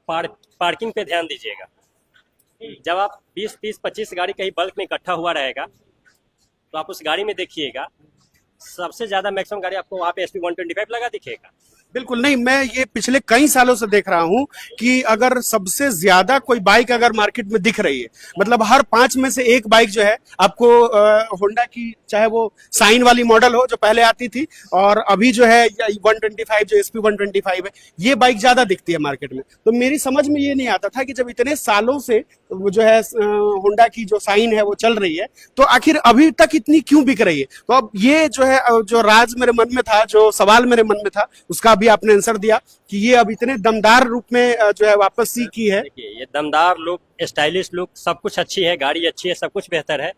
पार्किंग पे ध्यान दीजिएगा। जब आप 20, 30, 25 गाड़ी कहीं बल्क में इकट्ठा हुआ रहेगा तो आप उस गाड़ी में देखिएगा, सबसे ज्यादा मैक्सिमम गाड़ी आपको वहाँ पे SP 125 लगा दिखेगा। बिल्कुल नहीं, मैं ये पिछले कई सालों से देख रहा हूं कि अगर सबसे ज्यादा कोई बाइक अगर मार्केट में दिख रही है, मतलब हर 5 में से एक बाइक जो है आपको होंडा की, चाहे वो साइन वाली मॉडल हो जो पहले आती थी, और अभी जो है 125 जो SP 125 है, ये बाइक ज्यादा दिखती है मार्केट में। तो मेरी समझ में ये नहीं आता था कि जब इतने सालों से वो जो है होंडा की जो साइन है वो चल रही है, तो आखिर अभी तक इतनी क्यों बिक रही है। तो अब ये जो है जो राज मेरे मन में था, जो सवाल मेरे मन में था, उसका भी आपने आंसर दिया कि ये अब इतने दमदार रूप में जो है वापस सी की है। देखिए ये दमदार लुक, स्टाइलिश लुक, सब कुछ अच्छी है, गाड़ी अच्छी है, सब कुछ बेहतर है,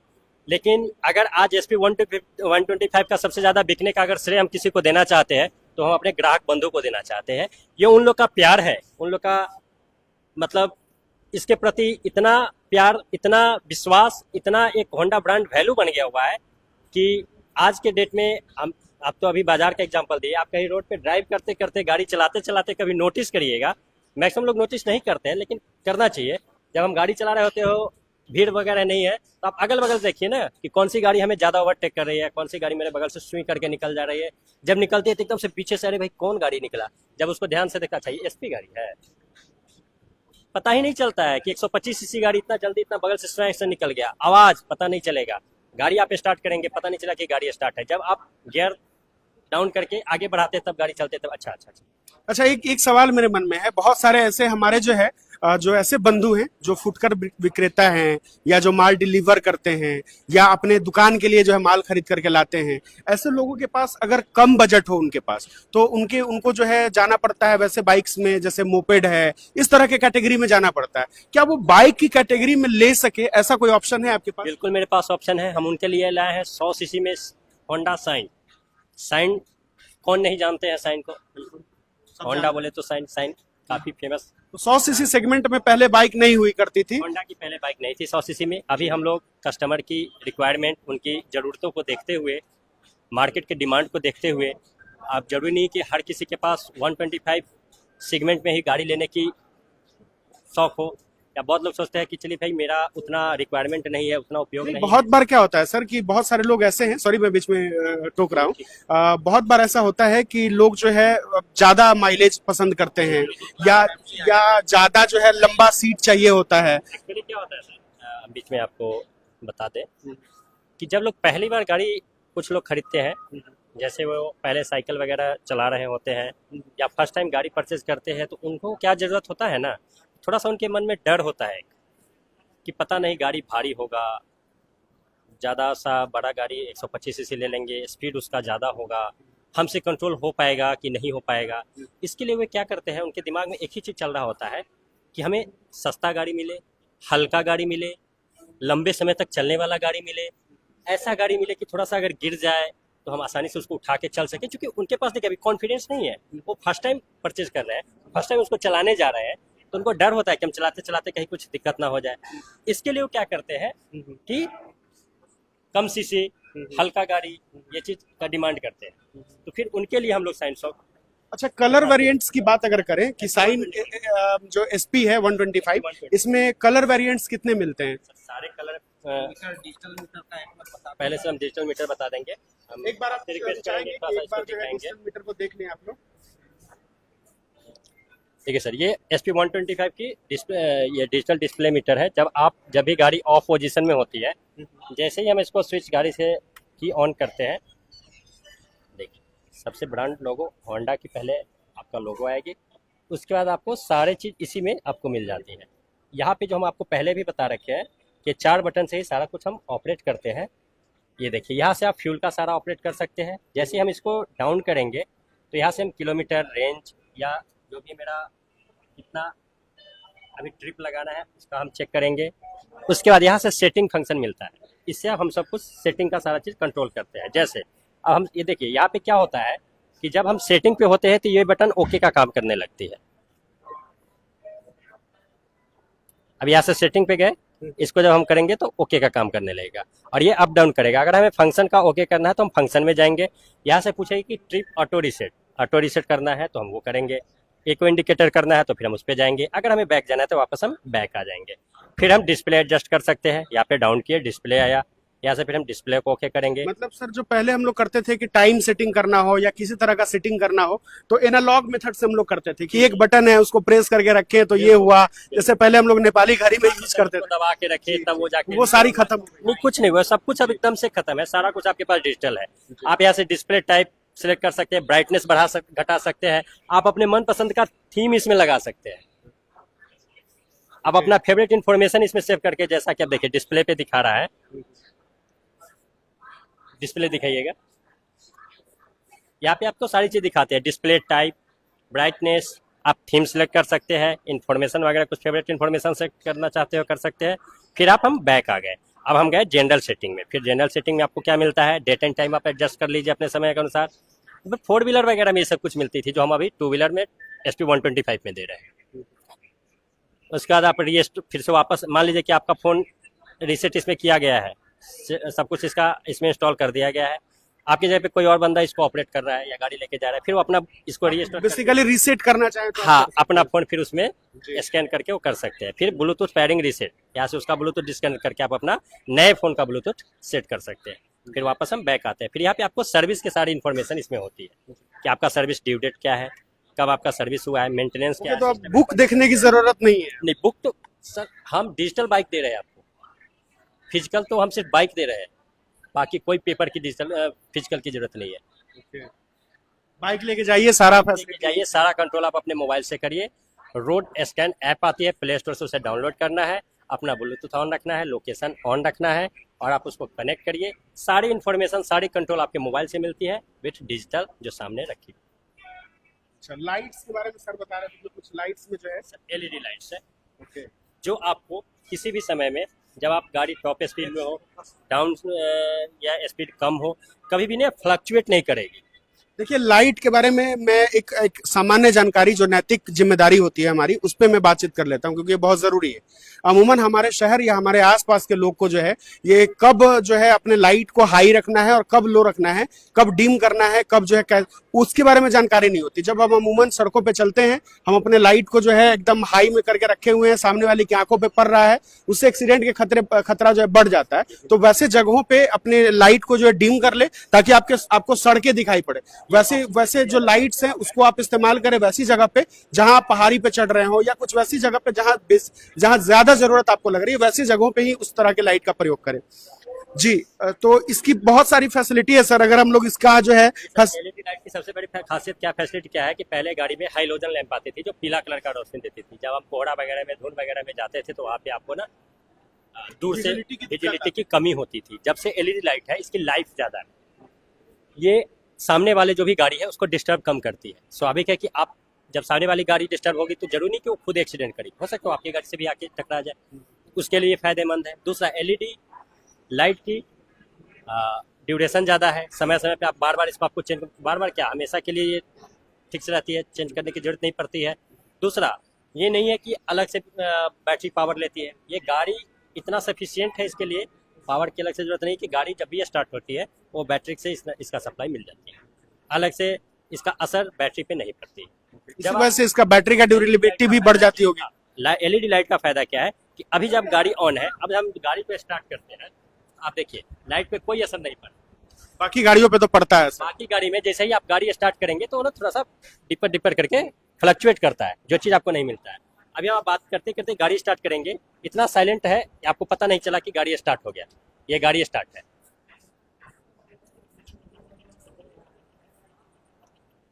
लेकिन अगर आज SP 125 का सबसे ज़्यादा बिकने का अगर श्रेय हम किसी को देना चाहते हैं तो हम अपने ग्राहक बंधु को देना चाहते हैं। ये उन लोग का प्यार है, उन लोग का मतलब इसके प्रति इतना प्यार, इतना विश्वास, इतना एक होंडा ब्रांड वैल्यू बन गया हुआ है कि आज के डेट में हम, आप तो अभी बाजार का एग्जांपल दिए, आप कहीं रोड पे ड्राइव करते करते, गाड़ी चलाते चलाते कभी नोटिस करिएगा, मैक्सिमम लोग नोटिस नहीं करते हैं लेकिन करना चाहिए। जब हम गाड़ी चला रहे होते हो, भीड़ वगैरह नहीं है, तो आप अगल बगल देखिए ना कि कौन सी गाड़ी हमें ज़्यादा ओवरटेक कर रही है, कौन सी गाड़ी मेरे बगल से स्विंग करके निकल जा रही है। जब निकलती है तो एकदम से पीछे से अरे भाई कौन गाड़ी निकला, जब उसको ध्यान से देखा, चाहिए SP गाड़ी है, पता ही नहीं चलता है कि 125 सीसी गाड़ी इतना जल्दी इतना बगल से स्वयं से निकल गया। आवाज पता नहीं चलेगा, गाड़ी आप स्टार्ट करेंगे पता नहीं चला कि गाड़ी स्टार्ट है, जब आप गियर डाउन करके आगे बढ़ाते तब गाड़ी चलते तब अच्छा। अच्छा, एक सवाल मेरे मन में है। बहुत सारे ऐसे हमारे जो है जो ऐसे बंधु हैं जो फुटकर विक्रेता हैं या जो माल डिलीवर करते हैं या अपने दुकान के लिए जो है माल खरीद करके लाते हैं, ऐसे लोगों के पास अगर कम बजट हो उनके पास तो उनको जो है जाना पड़ता है वैसे बाइक्स में, जैसे मोपेड है, इस तरह के कैटेगरी में जाना पड़ता है। क्या वो बाइक की कैटेगरी में ले सके, ऐसा कोई ऑप्शन है आपके पास? बिल्कुल मेरे पास ऑप्शन है। हम उनके लिए लाए हैं 100 सीसी में होंडा साइन। कौन नहीं जानते हैं साइन को? होंडा बोले तो साइन काफी फेमस। तो 100 सीसी सेगमेंट में पहले बाइक नहीं हुई करती थी, होंडा की पहले बाइक नहीं थी 100 सीसी में। अभी हम लोग कस्टमर की रिक्वायरमेंट, उनकी ज़रूरतों को देखते हुए, मार्केट के डिमांड को देखते हुए, आप जरूरी नहीं कि हर किसी के पास 125 सेगमेंट में ही गाड़ी लेने की शौक हो, या बहुत लोग सोचते हैं कि चलिए भाई मेरा उतना रिक्वायरमेंट नहीं है, उतना उपयोग नहीं। बहुत बार क्या होता है सर कि बहुत सारे लोग ऐसे हैं, सॉरी मैं बीच में टोक रहा हूँ, बहुत बार ऐसा होता है कि लोग जो है ज्यादा माइलेज पसंद करते हैं या ज्यादा जो है लंबा सीट चाहिए होता है। एक्चुअली क्या होता है सर, बीच में आपको बता दें कि जब लोग पहली बार गाड़ी कुछ लोग खरीदते हैं, जैसे वो पहले साइकिल वगैरह चला रहे होते हैं या फर्स्ट टाइम गाड़ी परचेज करते हैं, तो उनको क्या ज़रूरत होता है ना, थोड़ा सा उनके मन में डर होता है कि पता नहीं गाड़ी भारी होगा, ज़्यादा सा बड़ा गाड़ी 125 सीसी ले लेंगे, स्पीड उसका ज़्यादा होगा, हमसे कंट्रोल हो पाएगा कि नहीं हो पाएगा। इसके लिए वे क्या करते हैं, उनके दिमाग में एक ही चीज़ चल रहा होता है कि हमें सस्ता गाड़ी मिले, हल्का गाड़ी मिले, लंबे समय तक चलने वाला गाड़ी मिले, ऐसा गाड़ी मिले कि थोड़ा सा अगर गिर जाए तो हम आसानी से उसको उठा के चल सकें। क्योंकि उनके पास देखिए अभी कॉन्फिडेंस नहीं है, वो फर्स्ट टाइम परचेज कर रहे हैं, फर्स्ट टाइम उसको चलाने जा रहे हैं, तो उनको डर होता है कि हम चलाते चलाते कहीं कुछ दिक्कत ना हो जाए। इसके लिए वो क्या करते हैं कि कम सीसी, हल्का गाड़ी, ये चीज का डिमांड करते हैं, तो फिर उनके लिए हम लोग साइन शॉप। अच्छा, कलर वेरिएंट्स की बात अगर करें कि साइन जो SP है 125, इसमें कलर वेरिएंट्स कितने मिलते हैं? सारे कलर डिजिटल मीटर का पहले से हम डिजिटल मीटर बता देंगे। हम एक बार आप रिक्वेस्ट चाहेंगे करेंगे, कि एक बार जो है डिजिटल मीटर को देख लें आप लोग। ठीक है सर, ये SP 125 की ये डिजिटल डिस्प्ले मीटर है। जब भी गाड़ी ऑफ पोजीशन में होती है, जैसे ही हम इसको स्विच गाड़ी से की ऑन करते हैं, देखिए सबसे ब्रांड लोगो होंडा की पहले आपका लोगो आएगी, उसके बाद आपको सारे चीज़ इसी में आपको मिल जाती है। यहाँ पे जो हम आपको पहले भी बता रखे हैं कि 4 बटन से ही सारा कुछ हम ऑपरेट करते हैं। ये देखिए यहाँ से आप फ्यूल का सारा ऑपरेट कर सकते हैं। जैसे ही हम इसको डाउन करेंगे तो यहाँ से हम किलोमीटर रेंज या जो भी मेरा कितना अभी ट्रिप लगाना है उसका हम चेक करेंगे। उसके बाद यहाँ से सेटिंग फंक्शन मिलता है, इससे अब हम सब कुछ सेटिंग का सारा चीज़ कंट्रोल करते हैं। जैसे अब हम ये देखिए यहाँ पे क्या होता है कि जब हम सेटिंग पे होते हैं तो ये बटन ओके का काम करने लगती है। अब यहाँ से सेटिंग पे गए, इसको जब हम करेंगे तो ओके का काम करने लगेगा और ये अप डाउन करेगा। अगर हमें फंक्शन का ओके करना है तो हम फंक्शन में जाएंगे, यहाँ से पूछेगी कि ट्रिप ऑटो रिसेट करना है तो हम वो करेंगे, इको इंडिकेटर करना है तो फिर हम उस पर जाएंगे, अगर हमें बैक जाना है तो वापस हम बैक आ जाएंगे। फिर हम डिस्प्ले एडजस्ट कर सकते हैं, यहाँ पे डाउन किए डिस्प्ले आया, यहाँ से फिर हम डिस्प्ले को ओके करेंगे। मतलब सर जो पहले हम लोग करते थे कि टाइम सेटिंग करना हो या किसी तरह का सेटिंग करना हो तो एनालॉग मेथड से हम लोग करते थे कि एक बटन है उसको प्रेस करके रखें तो ये हुआ। जैसे पहले हम लोग नेपाली घड़ी में यूज करते थे, दबा के रखे तब वो जाके, वो सारी खत्म हो गई। नहीं कुछ नहीं हुआ, सब कुछ अब एकदम से खत्म है, सारा कुछ आपके पास डिजिटल है। आप यहाँ से डिस्प्ले टाइप सिलेक्ट कर सकते हैं, ब्राइटनेस घटा सकते हैं, आप अपने मन पसंद का थीम इसमें लगा सकते हैं। आप अपना फेवरेट इन्फॉर्मेशन इसमें सेव करके, जैसा कि आप देखिए डिस्प्ले पे दिखा रहा है, डिस्प्ले दिखाइएगा, यहाँ पे आपको सारी चीज दिखाते हैं, डिस्प्ले टाइप, ब्राइटनेस, आप थीम सेलेक्ट कर सकते हैं, इन्फॉर्मेशन वगैरह कुछ फेवरेट इन्फॉर्मेशन सेलेक्ट करना चाहते हो कर सकते हैं। फिर हम बैक आ गए। अब हम गए जनरल सेटिंग में, फिर जनरल सेटिंग में आपको क्या मिलता है, डेट एंड टाइम आप एडजस्ट कर लीजिए अपने समय के अनुसार। बट 4 व्हीलर वगैरह में ये सब कुछ मिलती थी जो हम अभी 2 व्हीलर में SP125 में दे रहे हैं। उसके बाद आप फिर से वापस मान लीजिए कि आपका फ़ोन रीसेट इसमें किया गया है, सब कुछ इसका इसमें इंस्टॉल कर दिया गया है, आपकी जगह पे कोई और बंदा इसको ऑपरेट कर रहा है या गाड़ी लेके जा रहा है, फिर वो अपना इसको रीस्टोर बेसिकली रीसेट करना चाहे तो हाँ आप कर अपना फ़ोन फिर उसमें स्कैन करके वो कर सकते हैं। फिर ब्लूटूथ पैडिंग रीसेट, यहाँ से उसका ब्लूटूथ डिस्कनेक्ट करके आप अपना नए फ़ोन का ब्लूटूथ सेट कर सकते हैं। फिर वापस हम बैक आते हैं। फिर यहाँ पे आपको सर्विस की सारी इन्फॉर्मेशन इसमें होती है कि आपका सर्विस ड्यू डेट क्या है, कब आपका सर्विस हुआ है, मेंटेनेंस क्या सकते। तो है। अब बुक देखने की जरूरत नहीं है। नहीं बुक तो सर हम डिजिटल बाइक दे रहे हैं आपको, फिजिकल तो हम सिर्फ बाइक दे रहे हैं, बाकी कोई पेपर की डिजिटल फिजिकल की जरूरत नहीं है। बाइक लेके जाइए, सारा लेके फैसिलिटी जाइए, सारा कंट्रोल आप अपने मोबाइल से करिए। रोड स्कैन ऐप आती है, प्ले स्टोर से उसे डाउनलोड करना है, अपना ब्लूटूथ ऑन रखना है, लोकेशन ऑन रखना है और आप उसको कनेक्ट करिए। सारी इन्फॉर्मेशन सारी कंट्रोल आपके मोबाइल से मिलती है विथ डिजिटल जो सामने रखी। अच्छा, लाइट्स के बारे में सर बता रहे थे, तो कुछ लाइट्स में जो है LED लाइट्स है ओके, जो आपको किसी भी समय में जब आप गाड़ी टॉप स्पीड में हो, डाउन या स्पीड कम हो, कभी भी नहीं फ्लक्चुएट नहीं करेगी। देखिए लाइट के बारे में मैं एक सामान्य जानकारी जो नैतिक जिम्मेदारी होती है हमारी, उस पर मैं बातचीत कर लेता हूं क्योंकि ये बहुत जरूरी है। अमूमन हमारे शहर या हमारे आसपास के लोग को जो है ये कब जो है अपने लाइट को हाई रखना है और कब लो रखना है, कब डिम करना है, कब जो है उसके बारे में जानकारी नहीं होती। जब हम अमूमन सड़कों पे चलते हैं, हम अपने लाइट को जो है एकदम हाई में करके रखे हुए हैं, सामने वाले की आंखों पे पड़ रहा है, उससे एक्सीडेंट के खतरा जो है बढ़ जाता है। तो वैसे जगहों पे अपने लाइट को जो है डिम कर ले ताकि आपको सड़कें दिखाई पड़े। वैसे जो लाइट्स हैं उसको आप इस्तेमाल करें वैसी जगह पे जहां आप पहाड़ी पे चढ़ रहे हो या कुछ वैसी जगह पे जहां ज्यादा जरूरत आपको लग रही है, वैसी जगहों पे ही उस तरह के लाइट का प्रयोग करें। जी, तो इसकी बहुत सारी फैसिलिटी है सर। अगर हम लोग इसका जो है LED लाइट की सबसे बड़ी खासियत क्या, फैसिलिटी क्या है कि पहले गाड़ी में हाइलोजन लैंप आती थी जो पीला कलर का रोशनी देती थी। जब हम कोहरा वगैरह में, धुंध वगैरह में जाते थे तो वहाँ पे आपको ना दूर से विजिबिलिटी की कमी होती थी। जब से LED लाइट है, इसकी लाइफ ज्यादा है, ये सामने वाले जो भी गाड़ी है उसको डिस्टर्ब कम करती है। स्वाभाविक है कि आप जब सामने वाली गाड़ी डिस्टर्ब होगी तो जरूरी नहीं कि वो खुद एक्सीडेंट करेगी, हो सकता है आपकी गाड़ी से भी आके टकरा जाए, उसके लिए फायदेमंद है। दूसरा, LED लाइट की ड्यूरेशन ज़्यादा है, समय समय पे आप बार बार इसको आपको चेंज, बार बार क्या हमेशा के लिए ये फिक्स रहती है, चेंज करने की जरूरत नहीं पड़ती है। दूसरा, ये नहीं है कि अलग से बैटरी पावर लेती है, ये गाड़ी इतना सफिशियंट है, इसके लिए पावर की अलग से जरूरत नहीं कि गाड़ी जब भी ये स्टार्ट होती है वो बैटरी से इसका सप्लाई मिल जाती है, अलग से इसका असर बैटरी पे नहीं पड़ती। इसी वजह से इसका बैटरी का ड्यूरेबिलिटी भी बढ़ जाती होगी। LED लाइट का फायदा क्या है कि अभी जब गाड़ी ऑन है, अब हम गाड़ी पे स्टार्ट करते हैं, आप देखिए लाइट पे कोई असर नहीं पड़ता। बाकी गाड़ियों पे तो पड़ता है सर। बाकी गाड़ी में जैसे ही आप गाड़ी स्टार्ट करेंगे तो ना थोड़ा सा डिपर करके फ्लक्चुएट करता है, जो चीज़ आपको नहीं मिलता है। अभी हम बात करते करते गाड़ी स्टार्ट करेंगे, इतना साइलेंट है आपको पता नहीं चला कि गाड़ी स्टार्ट हो गया, ये गाड़ी स्टार्ट है,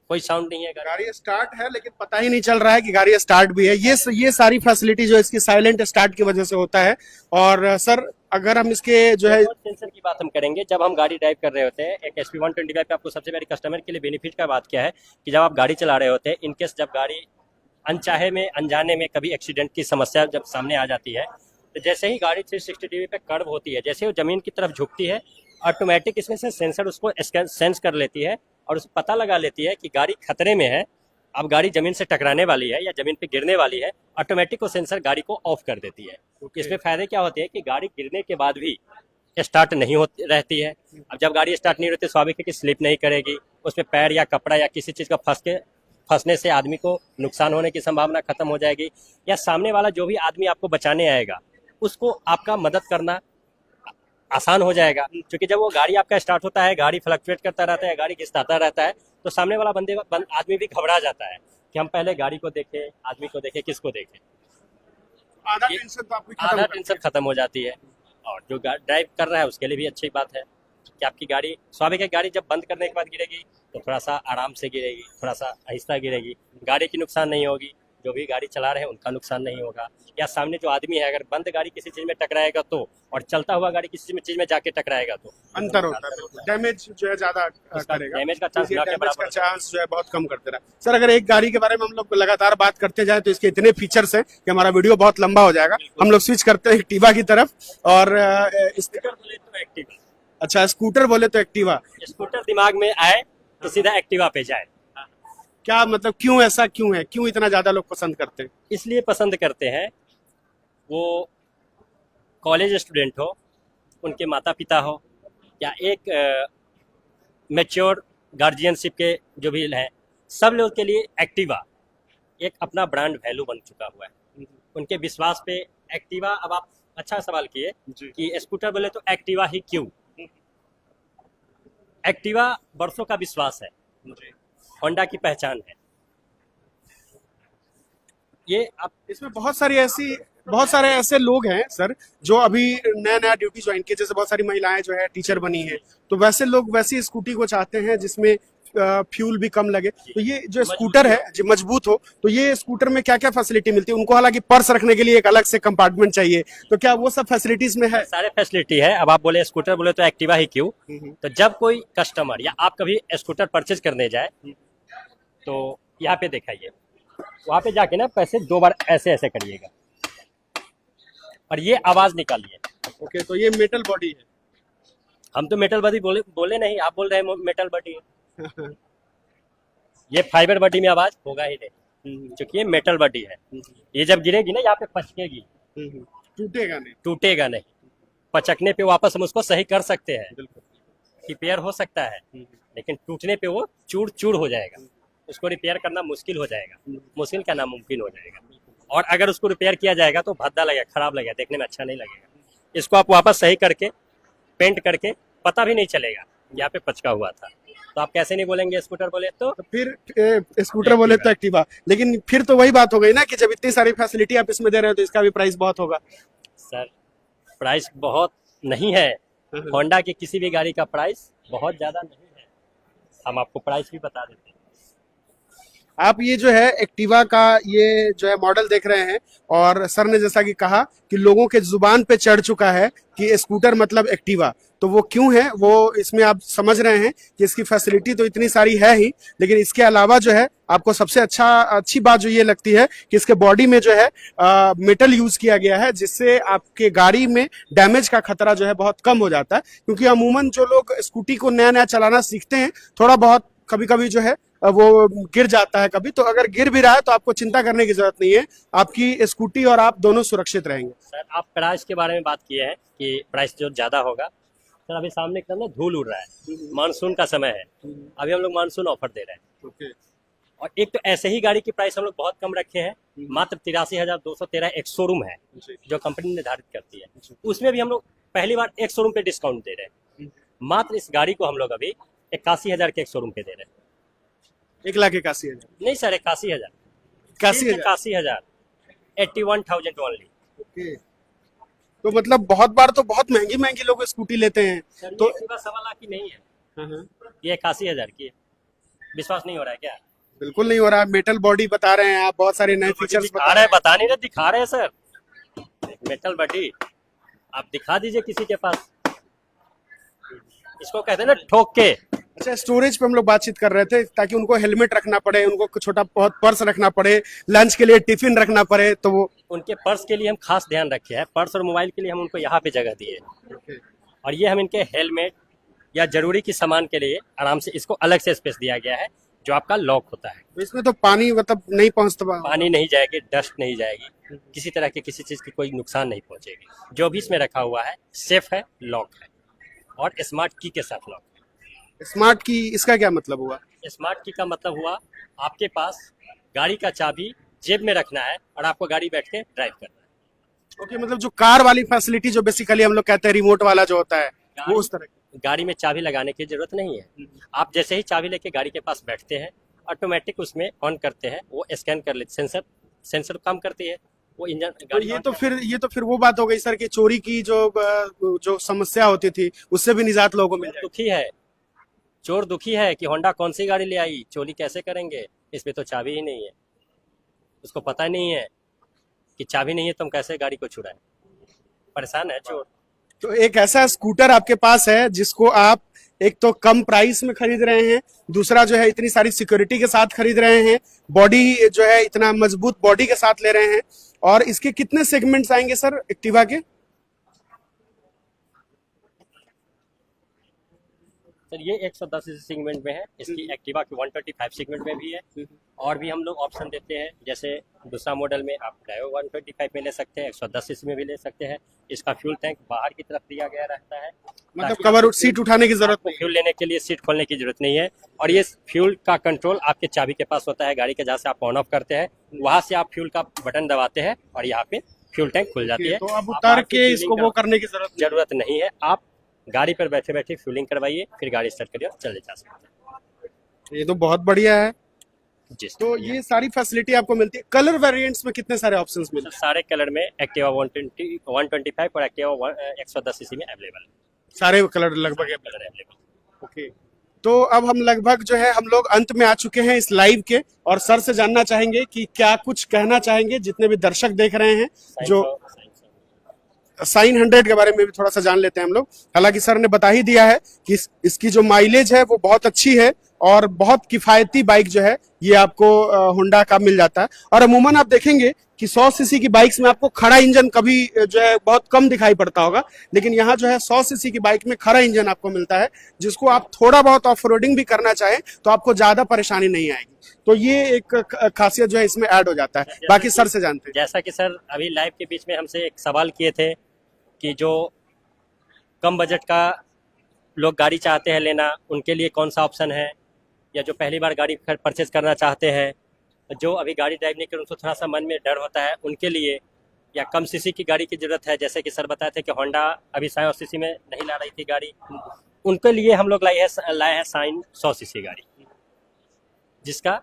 कोई साउंड नहीं है, गाड़ी स्टार्ट है लेकिन पता ही नहीं चल रहा है कि गाड़ी स्टार्ट भी है। ये सारी फैसिलिटी जो इसकी साइलेंट स्टार्ट की वजह से होता है। और सर अगर हम इसके जो है सेंसर की बात हम करेंगे, जब हम गाड़ी ड्राइव कर रहे होते हैं, एक SP125 पे आपको सबसे बड़ी कस्टमर के लिए बेनिफिट का बात क्या है कि जब आप गाड़ी चला रहे होते हैं, इनकेस जब गाड़ी अनचाहे में, अनजाने में कभी एक्सीडेंट की समस्या जब सामने आ जाती है, तो जैसे ही गाड़ी 360 डिग्री पे कर्व होती है, जैसे वो जमीन की तरफ झुकती है, ऑटोमेटिक इसमें से सेंसर उसको सेंस कर लेती है और उसको पता लगा लेती है कि गाड़ी खतरे में है, अब गाड़ी जमीन से टकराने वाली है या जमीन पे गिरने वाली है, ऑटोमेटिक वो सेंसर गाड़ी को ऑफ कर देती है। इसमें फायदे क्या होते हैं कि गाड़ी गिरने के बाद भी स्टार्ट नहीं होती रहती है। अब जब गाड़ी स्टार्ट नहीं रहती, स्वाभाविक है कि स्लिप नहीं करेगी, उसमें पैर या कपड़ा या किसी चीज़ का फंसने से आदमी को नुकसान होने की संभावना खत्म हो जाएगी, या सामने वाला जो भी आदमी आपको बचाने आएगा उसको आपका मदद करना आसान हो जाएगा। क्योंकि जब वो गाड़ी आपका स्टार्ट होता है, गाड़ी फ्लक्चुएट करता रहता है, गाड़ी घिसताता रहता है, तो सामने वाला आदमी भी घबरा जाता है कि हम पहले गाड़ी को देखें, आदमी को देखें, किसको देखें। आधा टेंशन तो आपकी आधा टेंशन खत्म हो जाती है। और जो ड्राइव कर रहा है उसके लिए भी अच्छी बात है कि आपकी गाड़ी, स्वाभाविक है गाड़ी जब बंद करने के बाद गिरेगी तो थोड़ा सा आराम से गिरेगी, थोड़ा सा आहिस्ता गिरेगी, गाड़ी की नुकसान नहीं होगी, जो भी गाड़ी चला रहे हैं उनका नुकसान नहीं होगा, या सामने जो आदमी है अगर बंद गाड़ी किसी चीज में टकराएगा तो, और चलता हुआ गाड़ी किसी चीज में जाके टकराएगा तो अंतर होता है, डैमेज जो है ज्यादा करेगा, डैमेज का चांस ना के डैमेज का बराबर होता है। चांस जो है बहुत कम करते रहा। सर अगर एक गाड़ी के बारे में हम लोग लगातार बात करते जाए तो इसके इतने फीचर्स हैं कि हमारा वीडियो बहुत लंबा हो जाएगा। हम लोग स्विच करते हैं एक्टिवा की तरफ। और स्कूटर बोले तो एक्टिवा, अच्छा स्कूटर बोले तो एक्टिवा, स्कूटर दिमाग में आए तो सीधा एक्टिवा पे जाए। क्या मतलब क्यों ऐसा क्यों है, क्यों इतना ज्यादा लोग पसंद करते हैं? इसलिए पसंद करते हैं, वो कॉलेज स्टूडेंट हो, उनके माता पिता हो, या एक मैच्योर गार्जियनशिप के जो भी हैं, सब लोग के लिए एक्टिवा एक अपना ब्रांड वैल्यू बन चुका हुआ है। उनके विश्वास पे एक्टिवा। अब आप अच्छा सवाल किए कि स्कूटर बोले तो एक्टिवा ही क्यों। एक्टिवा बरसों का विश्वास है, होंडा की पहचान है। ये आप इसमें बहुत सारे ऐसे लोग हैं सर जो अभी नया नया ड्यूटी ज्वाइन किए, जैसे बहुत सारी महिलाएं जो है टीचर बनी हैं, तो वैसे लोग वैसी स्कूटी को चाहते हैं जिसमें फ्यूल भी कम लगे। तो ये जो स्कूटर है जो मजबूत हो, तो ये स्कूटर में क्या क्या फैसिलिटी मिलती है उनको? हालांकि पर्स रखने के लिए एक अलग से कंपार्टमेंट चाहिए, तो क्या वो सब फैसिलिटीज में है? सारे फैसिलिटी है। अब आप बोले स्कूटर बोले तो एक्टिवा ही क्यों, तो जब कोई कस्टमर या आप कभी स्कूटर परचेज करने जाए तो यहाँ पे दिखाइए, वहां पे जाके ना पैसे 2 बार ऐसे ऐसे करिएगा और ये आवाज निकालिए। ओके, तो ये मेटल बॉडी है। हम तो मेटल बॉडी बोले नहीं, आप बोल रहे हैं मेटल बॉडी है। ये फाइबर बॉडी में आवाज होगा ही नहीं, क्योंकि ये मेटल बॉडी है। ये जब गिरेगी ना यहाँ पे पचकेगी, टूटेगा नहीं। पचकने पे वापस हम उसको सही कर सकते हैं, रिपेयर हो सकता है, लेकिन टूटने पे वो चूर चूर हो जाएगा। उसको रिपेयर करना मुश्किल हो जाएगा, मुश्किल क्या नामुमकिन हो जाएगा। और अगर उसको रिपेयर किया जाएगा तो भद्दा लगेगा, खराब लगेगा, देखने में अच्छा नहीं लगेगा। इसको आप वापस सही करके पेंट करके पता भी नहीं चलेगा यहाँ पे पचका हुआ था। तो आप कैसे नहीं बोलेंगे स्कूटर बोले तो फिर स्कूटर बोले तो एक्टिवा। लेकिन फिर तो वही बात हो गई ना कि जब इतनी सारी फैसिलिटी आप इसमें दे रहे हो तो इसका भी प्राइस बहुत होगा। सर प्राइस बहुत नहीं है, होंडा की किसी भी गाड़ी का प्राइस बहुत ज्यादा नहीं है। हम आपको प्राइस भी बता देते हैं। आप ये जो है एक्टिवा का ये जो है मॉडल देख रहे हैं, और सर ने जैसा कि कहा कि लोगों के जुबान पे चढ़ चुका है कि स्कूटर मतलब एक्टिवा। तो वो क्यों है वो इसमें आप समझ रहे हैं कि इसकी फैसिलिटी तो इतनी सारी है ही, लेकिन इसके अलावा जो है आपको सबसे अच्छी बात जो ये लगती है कि इसके बॉडी में जो है मेटल यूज किया गया है, जिससे आपके गाड़ी में डैमेज का खतरा जो है बहुत कम हो जाता है। क्योंकि अमूमन जो लोग स्कूटी को नया नया चलाना सीखते हैं, थोड़ा बहुत कभी कभी जो है वो गिर जाता है कभी, तो अगर गिर भी रहा है तो आपको चिंता करने की जरूरत नहीं है, आपकी स्कूटी और आप दोनों सुरक्षित रहेंगे। सर आप प्राइस के बारे में बात किए हैं कि प्राइस जो ज्यादा होगा। सर अभी सामने एकदम ना धूल उड़ रहा है, मानसून का समय है, अभी हम लोग मानसून ऑफर दे रहे हैं। और एक तो ऐसे ही गाड़ी की प्राइस हम लोग बहुत कम रखे हैं, मात्र 83,213 एक शोरूम है जो कंपनी निर्धारित करती है, उसमें भी हम लोग पहली बार एक शोरूम पे डिस्काउंट दे रहे हैं। मात्र इस गाड़ी को हम लोग अभी 81,000 के एक शोरूम पे दे रहे हैं। 1,81,000 नहीं सर 81,000, 81,000 81,000 ओनली। ओके, तो मतलब बहुत बार तो बहुत महंगी महंगी लोग स्कूटी लेते हैं। सर तो ये 1.25 लाख की नहीं है, ये 81,000 की है। विश्वास नहीं हो रहा है क्या? बिल्कुल नहीं हो रहा है। मेटल बॉडी बता रहे हैं आप, बहुत सारे नए फीचर्स दिखा रहे हैं, बता नहीं रहे, दिखा रहे हैं सर। मेटल बॉडी आप दिखा दीजिए किसी के पास, इसको कहते हैं ना ठोक के। अच्छा, स्टोरेज पे हम लोग बातचीत कर रहे थे, ताकि उनको हेलमेट रखना पड़े, उनको छोटा बहुत पर्स रखना पड़े, लंच के लिए टिफिन रखना पड़े, तो वो उनके पर्स के लिए हम खास ध्यान रखे हैं। पर्स और मोबाइल के लिए हम उनको यहाँ पे जगह दिए, और ये हम इनके हेलमेट या जरूरी की सामान के लिए आराम से इसको अलग से स्पेस दिया गया है जो आपका लॉक होता है। तो इसमें तो पानी मतलब नहीं पहुंचता, पानी नहीं जाएगी, डस्ट नहीं जाएगी, किसी तरह की किसी चीज की कोई नुकसान नहीं पहुंचेगी। जो भी इसमें रखा हुआ है सेफ है, लॉक है, और स्मार्ट की के साथ लॉक। स्मार्ट की इसका क्या मतलब हुआ? स्मार्ट की का मतलब हुआ आपके पास गाड़ी का चाबी जेब में रखना है और आपको गाड़ी बैठ के ड्राइव करना है। ओके, मतलब जो कार वाली फैसिलिटी जो बेसिकली हम लोग कहते हैं रिमोट वाला जो होता है, वो उस तरह की। गाड़ी में चाबी लगाने की जरूरत नहीं है। आप जैसे ही चाबी लेके गाड़ी के पास बैठते हैं, ऑटोमेटिक उसमें ऑन करते हैं, वो स्कैन कर लेते, सेंसर काम करती है, वो इंजन तो गाड़ी। ये तो फिर वो बात हो गई सर कि चोरी की जो समस्या होती थी उससे भी निजात लोगों को मिल जाएगी। दुखी है, चोर दुखी है कि होंडा कौन सी गाड़ी ले आई, चोरी कैसे करेंगे, इसमें तो चाबी ही नहीं है। उसको पता नहीं है कि चाबी नहीं है तो हम कैसे गाड़ी को छुड़ाएं। परेशान है चोर। तो एक ऐसा स्कूटर आपके पास है जिसको आप एक तो कम प्राइस में खरीद रहे हैं, दूसरा जो है इतनी सारी सिक्योरिटी के साथ खरीद रहे हैं, बॉडी जो है इतना मजबूत बॉडी के साथ ले रहे हैं। और इसके कितने सेगमेंट्स आएंगे सर एक्टिवा के? सर ये 110 सीसी सेगमेंट में है, इसकी एक्टिवा की 125 सेगमेंट में भी है। और भी हम लोग ऑप्शन देते हैं, जैसे दूसरा मॉडल में आप डायो 125 में ले सकते हैं, 110 सीसी में भी ले सकते हैं। इसका फ्यूल टैंक बाहर की तरफ दिया गया रहता है, मतलब कवर सीट उठाने की जरूरत नहीं। फ्यूल लेने के लिए सीट खोलने की जरूरत नहीं है। और ये फ्यूल का कंट्रोल आपके चाबी के पास होता है गाड़ी के, जहाँ से आप ऑन ऑफ करते हैं वहां से आप फ्यूल का बटन दबाते हैं और यहाँ पे फ्यूल टैंक खुल जाती है। तो अब उतार के इसको वो करने की जरूरत नहीं है। आप गाड़ी पर बैठे बैठे फ्यूलिंग करवाइए, फिर गाड़ी स्टार्ट करिए और चले जा सकते हैं। ये तो बहुत बढ़िया है। जी तो ये सारी फैसिलिटी आपको मिलती है। कलर वेरिएंट्स में कितने सारे ऑप्शंस मिलते हैं? सारे कलर में एक्टिवा 125 और एक्टिवा 110 सीसी में अवेलेबल है। सारे कलर लगभग कलर अवेलेबल। ओके। तो अब हम लगभग जो है हम लोग अंत में आ चुके हैं इस लाइव के, और सर से जानना चाहेंगे कि क्या कुछ कहना चाहेंगे जितने भी दर्शक देख रहे हैं। जो साइन 100 के बारे में भी थोड़ा सा जान लेते हैं हम लोग। हालांकि सर ने बता ही दिया है कि इसकी जो माइलेज है वो बहुत अच्छी है और बहुत किफायती बाइक जो है ये आपको होंडा का मिल जाता है। और अमूमन आप देखेंगे कि 100 सीसी की बाइक्स में आपको खड़ा इंजन कभी जो है बहुत कम दिखाई पड़ता होगा, लेकिन यहाँ जो है 100 सीसी की बाइक में खड़ा इंजन आपको मिलता है, जिसको आप थोड़ा बहुत ऑफ रोडिंग भी करना चाहें तो आपको ज्यादा परेशानी नहीं आएगी। तो ये एक खासियत जो है इसमें ऐड हो जाता है। बाकी सर से जानते हैं। जैसा कि सर अभी लाइव के बीच में हमसे एक सवाल किए थे कि जो कम बजट का लोग गाड़ी चाहते हैं लेना, उनके लिए कौन सा ऑप्शन है, या जो पहली बार गाड़ी परचेज करना चाहते हैं, जो अभी गाड़ी ड्राइव नहीं कर उनको थोड़ा सा मन में डर होता है उनके लिए, या कम सीसी की गाड़ी की ज़रूरत है, जैसे कि सर बताए थे कि होंडा अभी 100 सीसी में नहीं ला रही थी गाड़ी, उनके लिए हम लोग लाए हैं साइन 100 सीसी गाड़ी, जिसका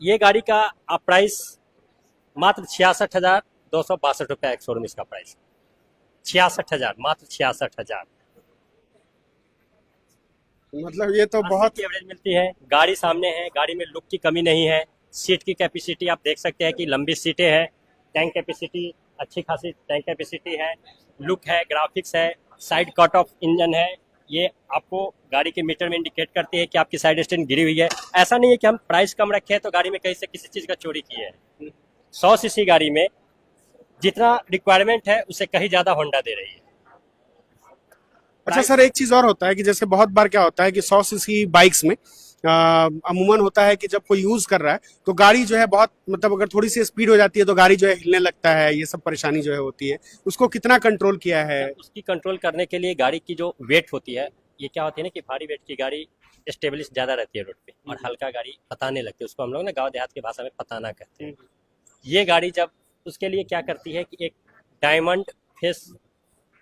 ये गाड़ी का आप प्राइस मात्र 66,262 रुपया एक शोरूम इसका प्राइस। 66,000, मात्र 66,000। मतलब ये तो बहुत एवरेज मिलती है। गाड़ी सामने है, गाड़ी में लुक की कमी नहीं है। सीट की कैपेसिटी आप देख सकते हैं कि लंबी सीटें हैं। टैंक कैपेसिटी अच्छी खासी टैंक कैपेसिटी है। लुक है, ग्राफिक्स है, साइड कट ऑफ इंजन है। ये आपको गाड़ी के मीटर में इंडिकेट करती है कि आपकी साइड स्टैंड गिरी हुई है। ऐसा नहीं है कि हम प्राइस कम रखे हैं तो गाड़ी में कहीं से किसी चीज़ का चोरी किए है। 100 सीसी गाड़ी में जितना रिक्वायरमेंट है उससे कहीं ज़्यादा होंडा दे रही है। अच्छा सर, एक चीज और होता है कि जैसे बहुत बार क्या होता है कि 100 सीसी बाइक्स में अमूमन होता है कि जब कोई यूज कर रहा है तो गाड़ी जो है बहुत मतलब अगर थोड़ी सी स्पीड हो जाती है तो गाड़ी जो है हिलने लगता है, ये सब परेशानी जो है होती है। उसको कितना कंट्रोल किया है? उसकी कंट्रोल करने के लिए गाड़ी की जो वेट होती है, ये क्या होती है ना कि भारी वेट की गाड़ी स्टेबलिश ज्यादा रहती है रोड पे, और हल्का गाड़ी पताने लगती है। उसको हम लोग ना गाँव देहात की भाषा में पताना कहते हैं। ये गाड़ी जब उसके लिए क्या करती है कि एक डायमंड फेस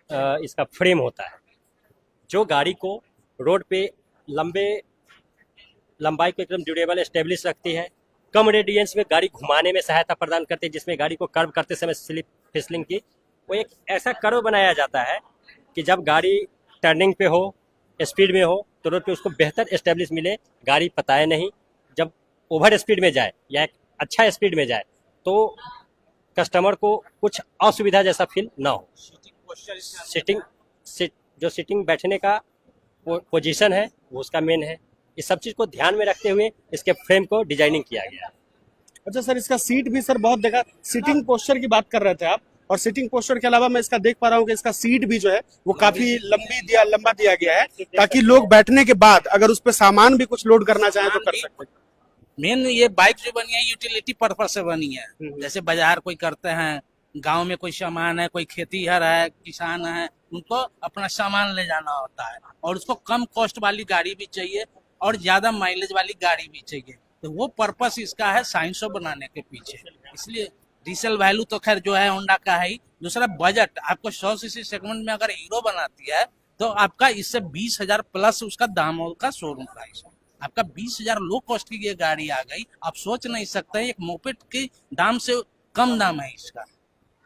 इसका फ्रेम होता है जो गाड़ी को रोड पे लंबाई को एकदम ड्यूरेबल स्टेब्लिश रखती है। कम रेडियंस में गाड़ी घुमाने में सहायता प्रदान करती है, जिसमें गाड़ी को कर्व करते समय स्लिप फिसलिंग की वो एक ऐसा कर्व बनाया जाता है कि जब गाड़ी टर्निंग पे हो, स्पीड में हो, तो रोड पे उसको बेहतर स्टेब्लिश मिले, गाड़ी पताए नहीं। जब ओवर स्पीड में जाए या एक अच्छा स्पीड में जाए तो कस्टमर को कुछ असुविधा जैसा फील ना हो। जो सीटिंग बैठने का पोजीशन है वो उसका मेन है। इस सब चीज को ध्यान में रखते हुए इसके फ्रेम को डिजाइनिंग किया गया। अच्छा सर, इसका सीट भी सर बहुत देखा, सीटिंग पोस्चर की बात कर रहे थे आप, और सीटिंग पोस्चर के अलावा मैं इसका देख पा रहा हूँ कि इसका सीट भी जो है वो काफी लंबा दिया गया है, ताकि लोग बैठने के बाद अगर उस पर सामान भी कुछ लोड करना चाहें तो कर सकते हैं। मेन ये बाइक जो बनी है यूटिलिटी पर्पज से बनी है। जैसे बाजार कोई करते हैं, गांव में कोई सामान है, कोई खेतीहर है, किसान है, उनको अपना सामान ले जाना होता है और उसको कम कॉस्ट वाली गाड़ी भी चाहिए और ज्यादा माइलेज वाली गाड़ी भी चाहिए। तो वो पर्पस इसका है साइन 100 बनाने के पीछे। इसलिए डीजल वैल्यू तो खैर जो है होंडा का है ही। दूसरा बजट, आपको 100 सीसी सेगमेंट में अगर हीरो बनाती है तो आपका इससे 20,000 प्लस उसका दाम होगा शोरूम प्राइस। आपका 20,000 लो कॉस्ट की ये गाड़ी आ गई, आप सोच नहीं सकते। एक मोपेड के दाम से कम दाम है इसका।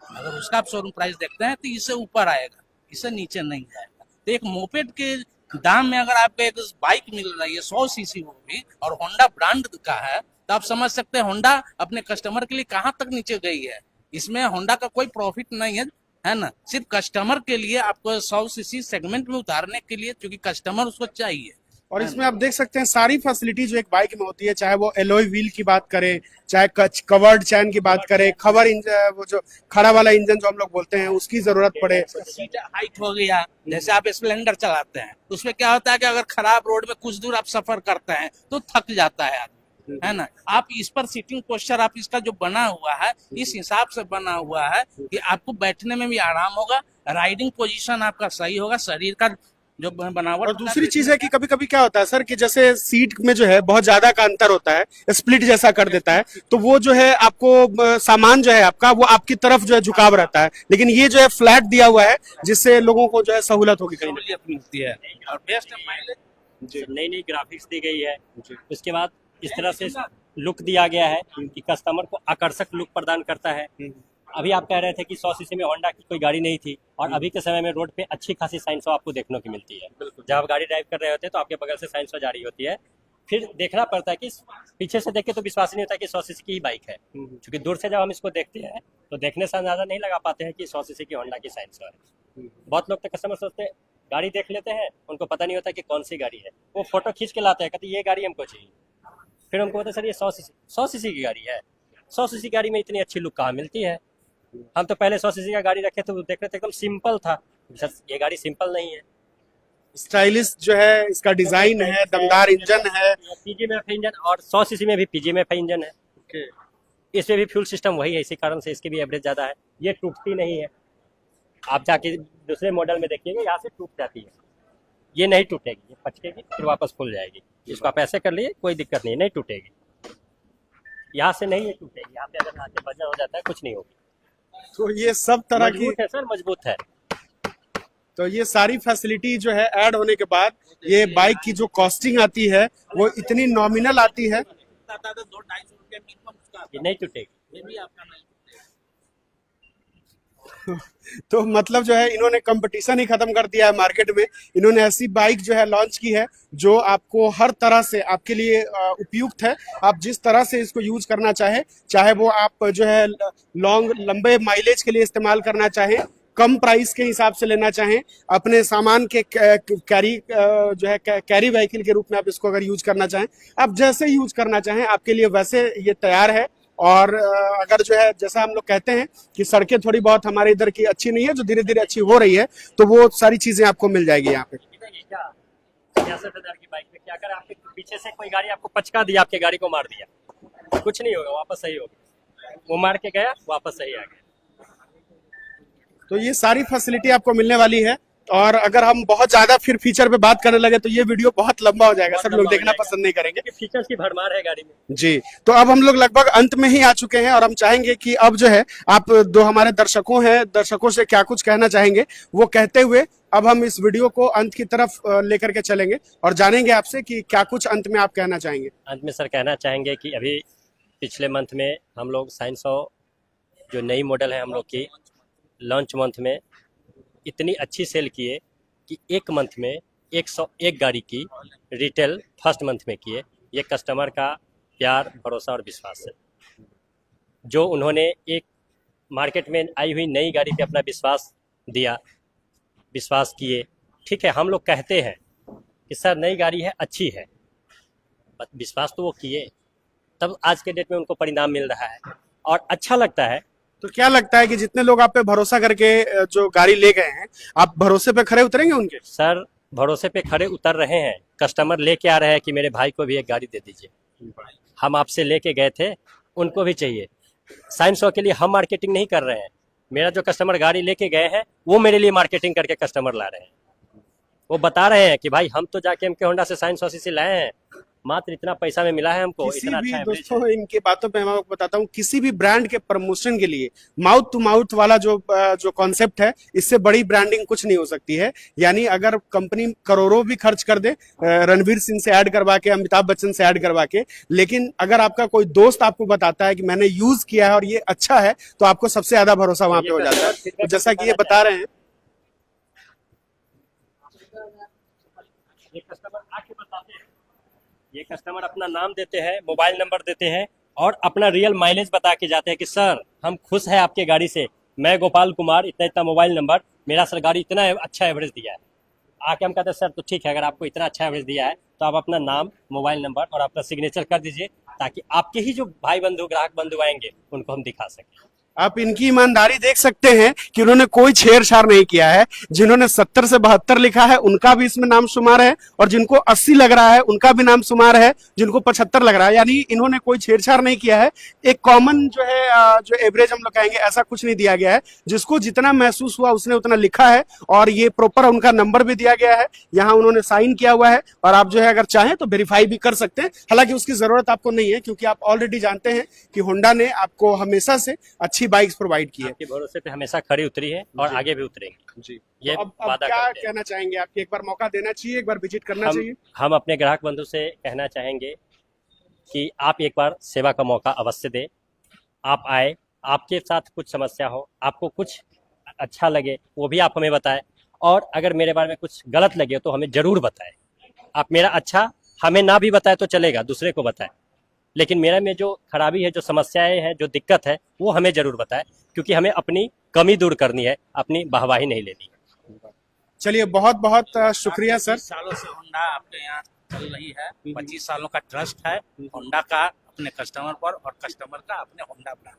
अगर उसका आप शोरूम प्राइस देखते हैं तो इससे ऊपर आएगा, इससे नीचे नहीं जाएगा। तो एक मोपेड के दाम में अगर आपको एक बाइक मिल रही है 100 सीसी वो भी और होंडा ब्रांड का है, तो आप समझ सकते हैं होंडा अपने कस्टमर के लिए कहाँ तक नीचे गई है। इसमें होंडा का कोई प्रॉफिट नहीं है ना, सिर्फ कस्टमर के लिए आपको 100 सीसी सेगमेंट में उतारने के लिए, क्योंकि कस्टमर उसको चाहिए। और इसमें आप देख सकते हैं सारी फैसिलिटी जो एक बाइक में होती है, चाहे वो एलॉय व्हील की बात करें, चाहे कवर्ड चैन की बात करें, खबर इंजन, वो जो खड़ा वाला इंजन जो हम लोग बोलते हैं उसकी जरूरत पड़े, सीट हाइट हो गया। जैसे आप स्प्लेंडर चलाते हैं, उसमें क्या होता है कि अगर खराब रोड में कुछ दूर आप सफर करते हैं तो थक जाता है आदमी, है ना। आप इस पर सीटिंग पोस्चर आप इसका जो बना हुआ है इस हिसाब से बना हुआ है कि आपको बैठने में भी आराम होगा, राइडिंग पोजीशन आपका सही होगा, शरीर का जो बनावट। और दूसरी चीज है कि कभी कभी क्या होता है सर कि जैसे सीट में जो है बहुत ज्यादा का अंतर होता है, स्प्लिट जैसा कर देता है, तो वो जो है आपको सामान जो है आपका वो आपकी तरफ जो है झुकाव रहता है, लेकिन ये जो है फ्लैट दिया हुआ है जिससे लोगों को जो है सहूलत होगी कहीं ना सहूलियत मिलती है और बेस्ट माइलेज। नई नई ग्राफिक्स दी गई है, उसके बाद इस तरह से लुक दिया गया है कि कस्टमर को आकर्षक लुक प्रदान करता है। अभी आप कह रहे थे कि 100 सीसी में होंडा की कोई गाड़ी नहीं थी, और अभी के समय में रोड पे अच्छी खासी साइन शो आपको देखने को मिलती है। जब आप गाड़ी ड्राइव कर रहे होते हैं तो आपके बगल से साइन शो जा रही होती है, फिर देखना पड़ता है कि पीछे से देख के तो विश्वास नहीं होता कि 100 सीसी की ही बाइक है, क्योंकि दूर से जब हम इसको देखते हैं तो देखने से अंदाजा नहीं लगा पाते हैं कि 100 सीसी की होंडा की साइन शो है। बहुत लोग तो कस्टमर सोचते हैं, गाड़ी देख लेते हैं, उनको पता नहीं होता कि कौन सी गाड़ी है, वो फोटो खींच के लाते हैं, कहते ये गाड़ी हमको चाहिए। फिर हमको पता सर ये 100 सीसी की गाड़ी है, 100 सीसी गाड़ी में इतनी अच्छी लुक कहाँ मिलती है। हम तो पहले 100 सीसी का गाड़ी रखे तो देख रहे थे एकदम सिंपल था, सर ये गाड़ी सिंपल नहीं है, स्टाइलिश जो है इसका डिजाइन है, दमदार इंजन है। पीजीएमएफ इंजन, और 100 सीसी में भी पीजीएमएफ इंजन है। इसमें भी फ्यूल सिस्टम वही है, इसी कारण से इसकी भी एवरेज ज्यादा है। ये टूटती नहीं है, आप जाके दूसरे मॉडल में देखिएगा यहाँ से टूट जाती है, ये नहीं टूटेगी, ये पचकेगी फिर वापस खुल जाएगी। इसको आप ऐसे कर लिए कोई दिक्कत नहीं, नहीं टूटेगी, यहाँ से नहीं ये टूटेगी, यहाँ पे अगर आके वजन हो जाता है कुछ नहीं होगी। तो ये सब तरह की मजबूत है सर, मजबूत है। तो ये सारी फैसिलिटी जो है ऐड होने के बाद ये बाइक की जो कॉस्टिंग आती है वो इतनी नॉमिनल आती है, 200-250 रुपया मिनिमम उसका, ये नहीं टूटेगी। ये भी आपका नहीं। तो मतलब जो है इन्होंने कंपटीशन ही खत्म कर दिया है मार्केट में। इन्होंने ऐसी बाइक जो है लॉन्च की है जो आपको हर तरह से आपके लिए उपयुक्त है। आप जिस तरह से इसको यूज करना चाहे, चाहे वो आप जो है लंबे माइलेज के लिए इस्तेमाल करना चाहें, कम प्राइस के हिसाब से लेना चाहें, अपने सामान के कैरी जो है कैरी व्हीकल के रूप में आप इसको अगर यूज करना चाहें, आप जैसे यूज करना चाहें आपके लिए वैसे ये तैयार है। और अगर जो है जैसा हम लोग कहते हैं कि सड़कें थोड़ी बहुत हमारे इधर की अच्छी नहीं है, जो धीरे धीरे अच्छी हो रही है, तो वो सारी चीजें आपको मिल जाएगी यहाँ पे। 65,000 की बाइक में क्या कर, आपके पीछे से कोई गाड़ी आपको पचका दिया, आपके गाड़ी को मार दिया, कुछ नहीं होगा, वापस सही होगा। वो मार के गया, वापस सही आ गया। तो ये सारी फैसिलिटी आपको मिलने वाली है। और अगर हम बहुत ज्यादा फिर फीचर पे बात करने लगे तो ये वीडियो बहुत लंबा हो जाएगा, सब लोग देखना पसंद नहीं करेंगे। फीचर्स की भरमार है गाड़ी में जी। तो अब हम लोग लगभग अंत में ही आ चुके हैं और हम चाहेंगे कि अब जो है आप दो हमारे दर्शकों से क्या कुछ कहना चाहेंगे वो कहते हुए अब हम इस वीडियो को अंत की तरफ लेकर के चलेंगे और जानेंगे आपसे कि क्या कुछ अंत में आप कहना चाहेंगे। अंत में सर कहना चाहेंगे कि अभी पिछले मंथ में हम लोग साइन शो जो नई मॉडल है हम लोग की लॉन्च मंथ में इतनी अच्छी सेल किए कि एक मंथ में 101 गाड़ी की रिटेल फर्स्ट मंथ में किए। ये कस्टमर का प्यार, भरोसा और विश्वास है, जो उन्होंने एक मार्केट में आई हुई नई गाड़ी पे अपना विश्वास दिया, विश्वास किए। ठीक है, हम लोग कहते हैं कि सर नई गाड़ी है, अच्छी है, विश्वास तो वो किए, तब आज के डेट में उनको परिणाम मिल रहा है और अच्छा लगता है। तो क्या लगता है कि जितने लोग आप पे भरोसा करके जो गाड़ी ले गए हैं, आप भरोसे पे खरे उतरेंगे उनके? सर भरोसे पे खरे उतर रहे हैं, कस्टमर लेके आ रहे हैं कि मेरे भाई को भी एक गाड़ी दे दीजिए, हम आपसे लेके गए थे, उनको भी चाहिए। साइन शो के लिए हम मार्केटिंग नहीं कर रहे हैं, मेरा जो कस्टमर गाड़ी लेके गए हैं वो मेरे लिए मार्केटिंग करके कस्टमर ला रहे हैं। वो बता रहे हैं कि भाई हम तो जाके एमके होंडा से साइन शो सीसी लाए हैं, मात्र इतना पैसा में मिला है हमको, किसी इतना भी अच्छा दोस्तों इनकी बातों पे मैं आपको बताता हूँ, किसी भी ब्रांड के प्रमोशन के लिए माउथ टू माउथ वाला जो कॉन्सेप्ट है, इससे बड़ी ब्रांडिंग कुछ नहीं हो सकती है। यानी अगर कंपनी करोड़ों भी खर्च कर दे रणवीर सिंह से ऐड करवा के, अमिताभ बच्चन से ऐड करवा के, लेकिन अगर आपका कोई दोस्त आपको बताता है कि मैंने यूज किया है और ये अच्छा है, तो आपको सबसे ज्यादा भरोसा वहां पे हो जाता है। तो जैसा कि ये बता रहे हैं ये कस्टमर आके बताते हैं, ये कस्टमर अपना नाम देते हैं, मोबाइल नंबर देते हैं और अपना रियल माइलेज बता के जाते हैं कि सर हम खुश हैं आपके गाड़ी से, मैं गोपाल कुमार, इतना इतना मोबाइल नंबर, मेरा सर गाड़ी इतना अच्छा एवरेज दिया है। आके हम कहते हैं सर तो ठीक है, अगर आपको इतना अच्छा एवरेज दिया है तो आप अपना नाम, मोबाइल नंबर और अपना सिग्नेचर कर दीजिए, ताकि आपके ही जो भाई बंधु, ग्राहक बंधु आएंगे उनको हम दिखा सकें। आप इनकी ईमानदारी देख सकते हैं कि उन्होंने कोई छेड़छाड़ नहीं किया है। जिन्होंने 70 से 72 लिखा है उनका भी इसमें नाम शुमार है, और जिनको 80 लग रहा है उनका भी नाम शुमार है, जिनको 75 लग रहा है, यानी इन्होंने कोई छेड़छाड़ नहीं किया है। एक कॉमन जो है जो एवरेज हम लोग कहेंगे, ऐसा कुछ नहीं दिया गया है। जिसको जितना महसूस हुआ उसने उतना लिखा है, और ये प्रॉपर उनका नंबर भी दिया गया है, यहाँ उन्होंने साइन किया हुआ है। और आप जो है अगर चाहें तो वेरीफाई भी कर सकते हैं, हालांकि उसकी जरूरत आपको नहीं है, क्योंकि आप ऑलरेडी जानते हैं कि होंडा ने आपको हमेशा से अच्छी बाइक्स प्रोवाइड की है। आपके भरोसे पे हमेशा खड़ी उतरी है और जी। आगे भी उतरेंगे जी, ये तो अब वादा क्या करते हैं। कहना चाहेंगे? आपकी एक बार मौका देना चाहिए, एक बार विजिट करना चाहिए। हम अपने ग्राहक बंधु से कहना चाहेंगे कि आप एक बार सेवा का मौका अवश्य दें। आप आए, आपके साथ कुछ समस्या हो, आपको कुछ अच्छा लगे, वो भी आप हमें बताएं, और अगर मेरे बारे में कुछ गलत लगे तो हमें जरूर बताएं। आप मेरा अच्छा हमें ना भी बताए तो चलेगा, दूसरे को बताएं, लेकिन मेरा में जो खराबी है, जो समस्याएं हैं, जो दिक्कत है, वो हमें जरूर बताएं, क्योंकि हमें अपनी कमी दूर करनी है, अपनी वाहवाही नहीं लेनी है। चलिए, बहुत बहुत शुक्रिया सर। 25 सालों से होंडा आपके यहाँ चल रही है, 25 सालों का ट्रस्ट है होंडा का अपने कस्टमर पर और कस्टमर का अपने होंडा ब्रांड।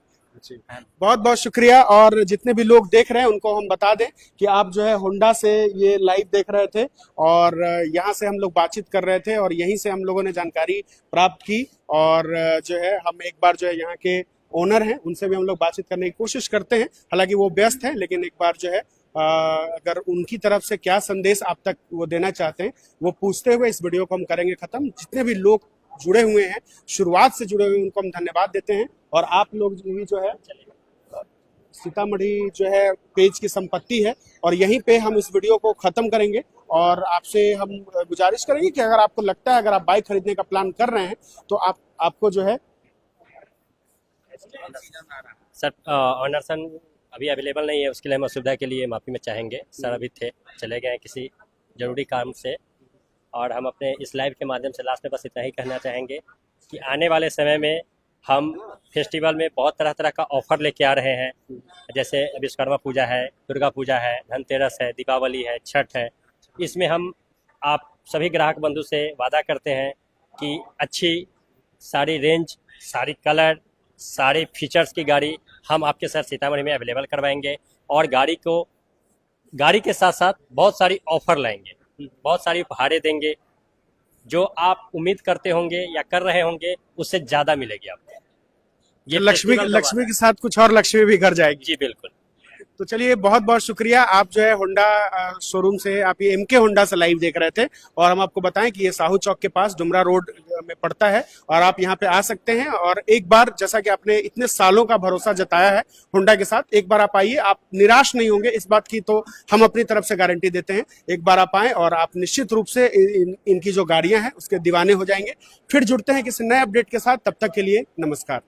बहुत बहुत शुक्रिया। और जितने भी लोग देख रहे हैं उनको हम बता दें कि आप जो है होंडा से ये लाइव देख रहे थे, और यहाँ से हम लोग बातचीत कर रहे थे, और यहीं से हम लोगों ने जानकारी प्राप्त की। और जो है हम एक बार जो है यहाँ के ओनर हैं उनसे भी हम लोग बातचीत करने की कोशिश करते हैं, हालांकि वो व्यस्त हैं, लेकिन एक बार जो है अगर उनकी तरफ से क्या संदेश आप तक वो देना चाहते हैं वो पूछते हुए इस वीडियो को हम करेंगे खत्म। जितने भी लोग जुड़े हुए हैं, शुरुआत से जुड़े हुए, उनको हम धन्यवाद देते हैं। और आप लोग भी जो है, सीतामढ़ी जो है पेज की संपत्ति है, और यहीं पे हम इस वीडियो को खत्म करेंगे। और आपसे हम गुजारिश करेंगे कि अगर आपको लगता है, अगर आप बाइक खरीदने का प्लान कर रहे हैं, तो आपको जो है सर ऑनर सन अभी अवेलेबल नहीं है, उसके लिए हम असुविधा के लिए माफ़ी में चाहेंगे। सर अभी थे, चले गए किसी जरूरी काम से। और हम अपने इस लाइव के माध्यम से लास्ट में बस इतना ही कहना चाहेंगे कि आने वाले समय में हम फेस्टिवल में बहुत तरह तरह का ऑफर लेके आ रहे हैं। जैसे विश्वकर्मा पूजा है, दुर्गा पूजा है, धनतेरस है, दीपावली है, छठ है। इसमें हम आप सभी ग्राहक बंधु से वादा करते हैं कि अच्छी सारी रेंज, सारी कलर, सारे फीचर्स की गाड़ी हम आपके सर सीतामढ़ी में अवेलेबल करवाएंगे, और गाड़ी के साथ साथ बहुत सारी ऑफर लाएंगे, बहुत सारी उपहारें देंगे। जो आप उम्मीद करते होंगे या कर रहे होंगे उससे ज्यादा मिलेगी आपको। ये लक्ष्मी के साथ कुछ और लक्ष्मी भी घर जाएगी। जी बिल्कुल। तो चलिए, बहुत बहुत शुक्रिया। आप जो है होंडा शोरूम से, आप ये एमके होंडा से लाइव देख रहे थे, और हम आपको बताएं कि ये साहू चौक के पास डुमरा रोड में पड़ता है, और आप यहाँ पे आ सकते हैं। और एक बार, जैसा कि आपने इतने सालों का भरोसा जताया है होंडा के साथ, एक बार आप आइए, आप निराश नहीं होंगे, इस बात की तो हम अपनी तरफ से गारंटी देते हैं। एक बार आप आएं और आप निश्चित रूप से इनकी जो गाड़ियां हैं उसके दीवाने हो जाएंगे। फिर जुड़ते हैं किसी नए अपडेट के साथ, तब तक के लिए नमस्कार।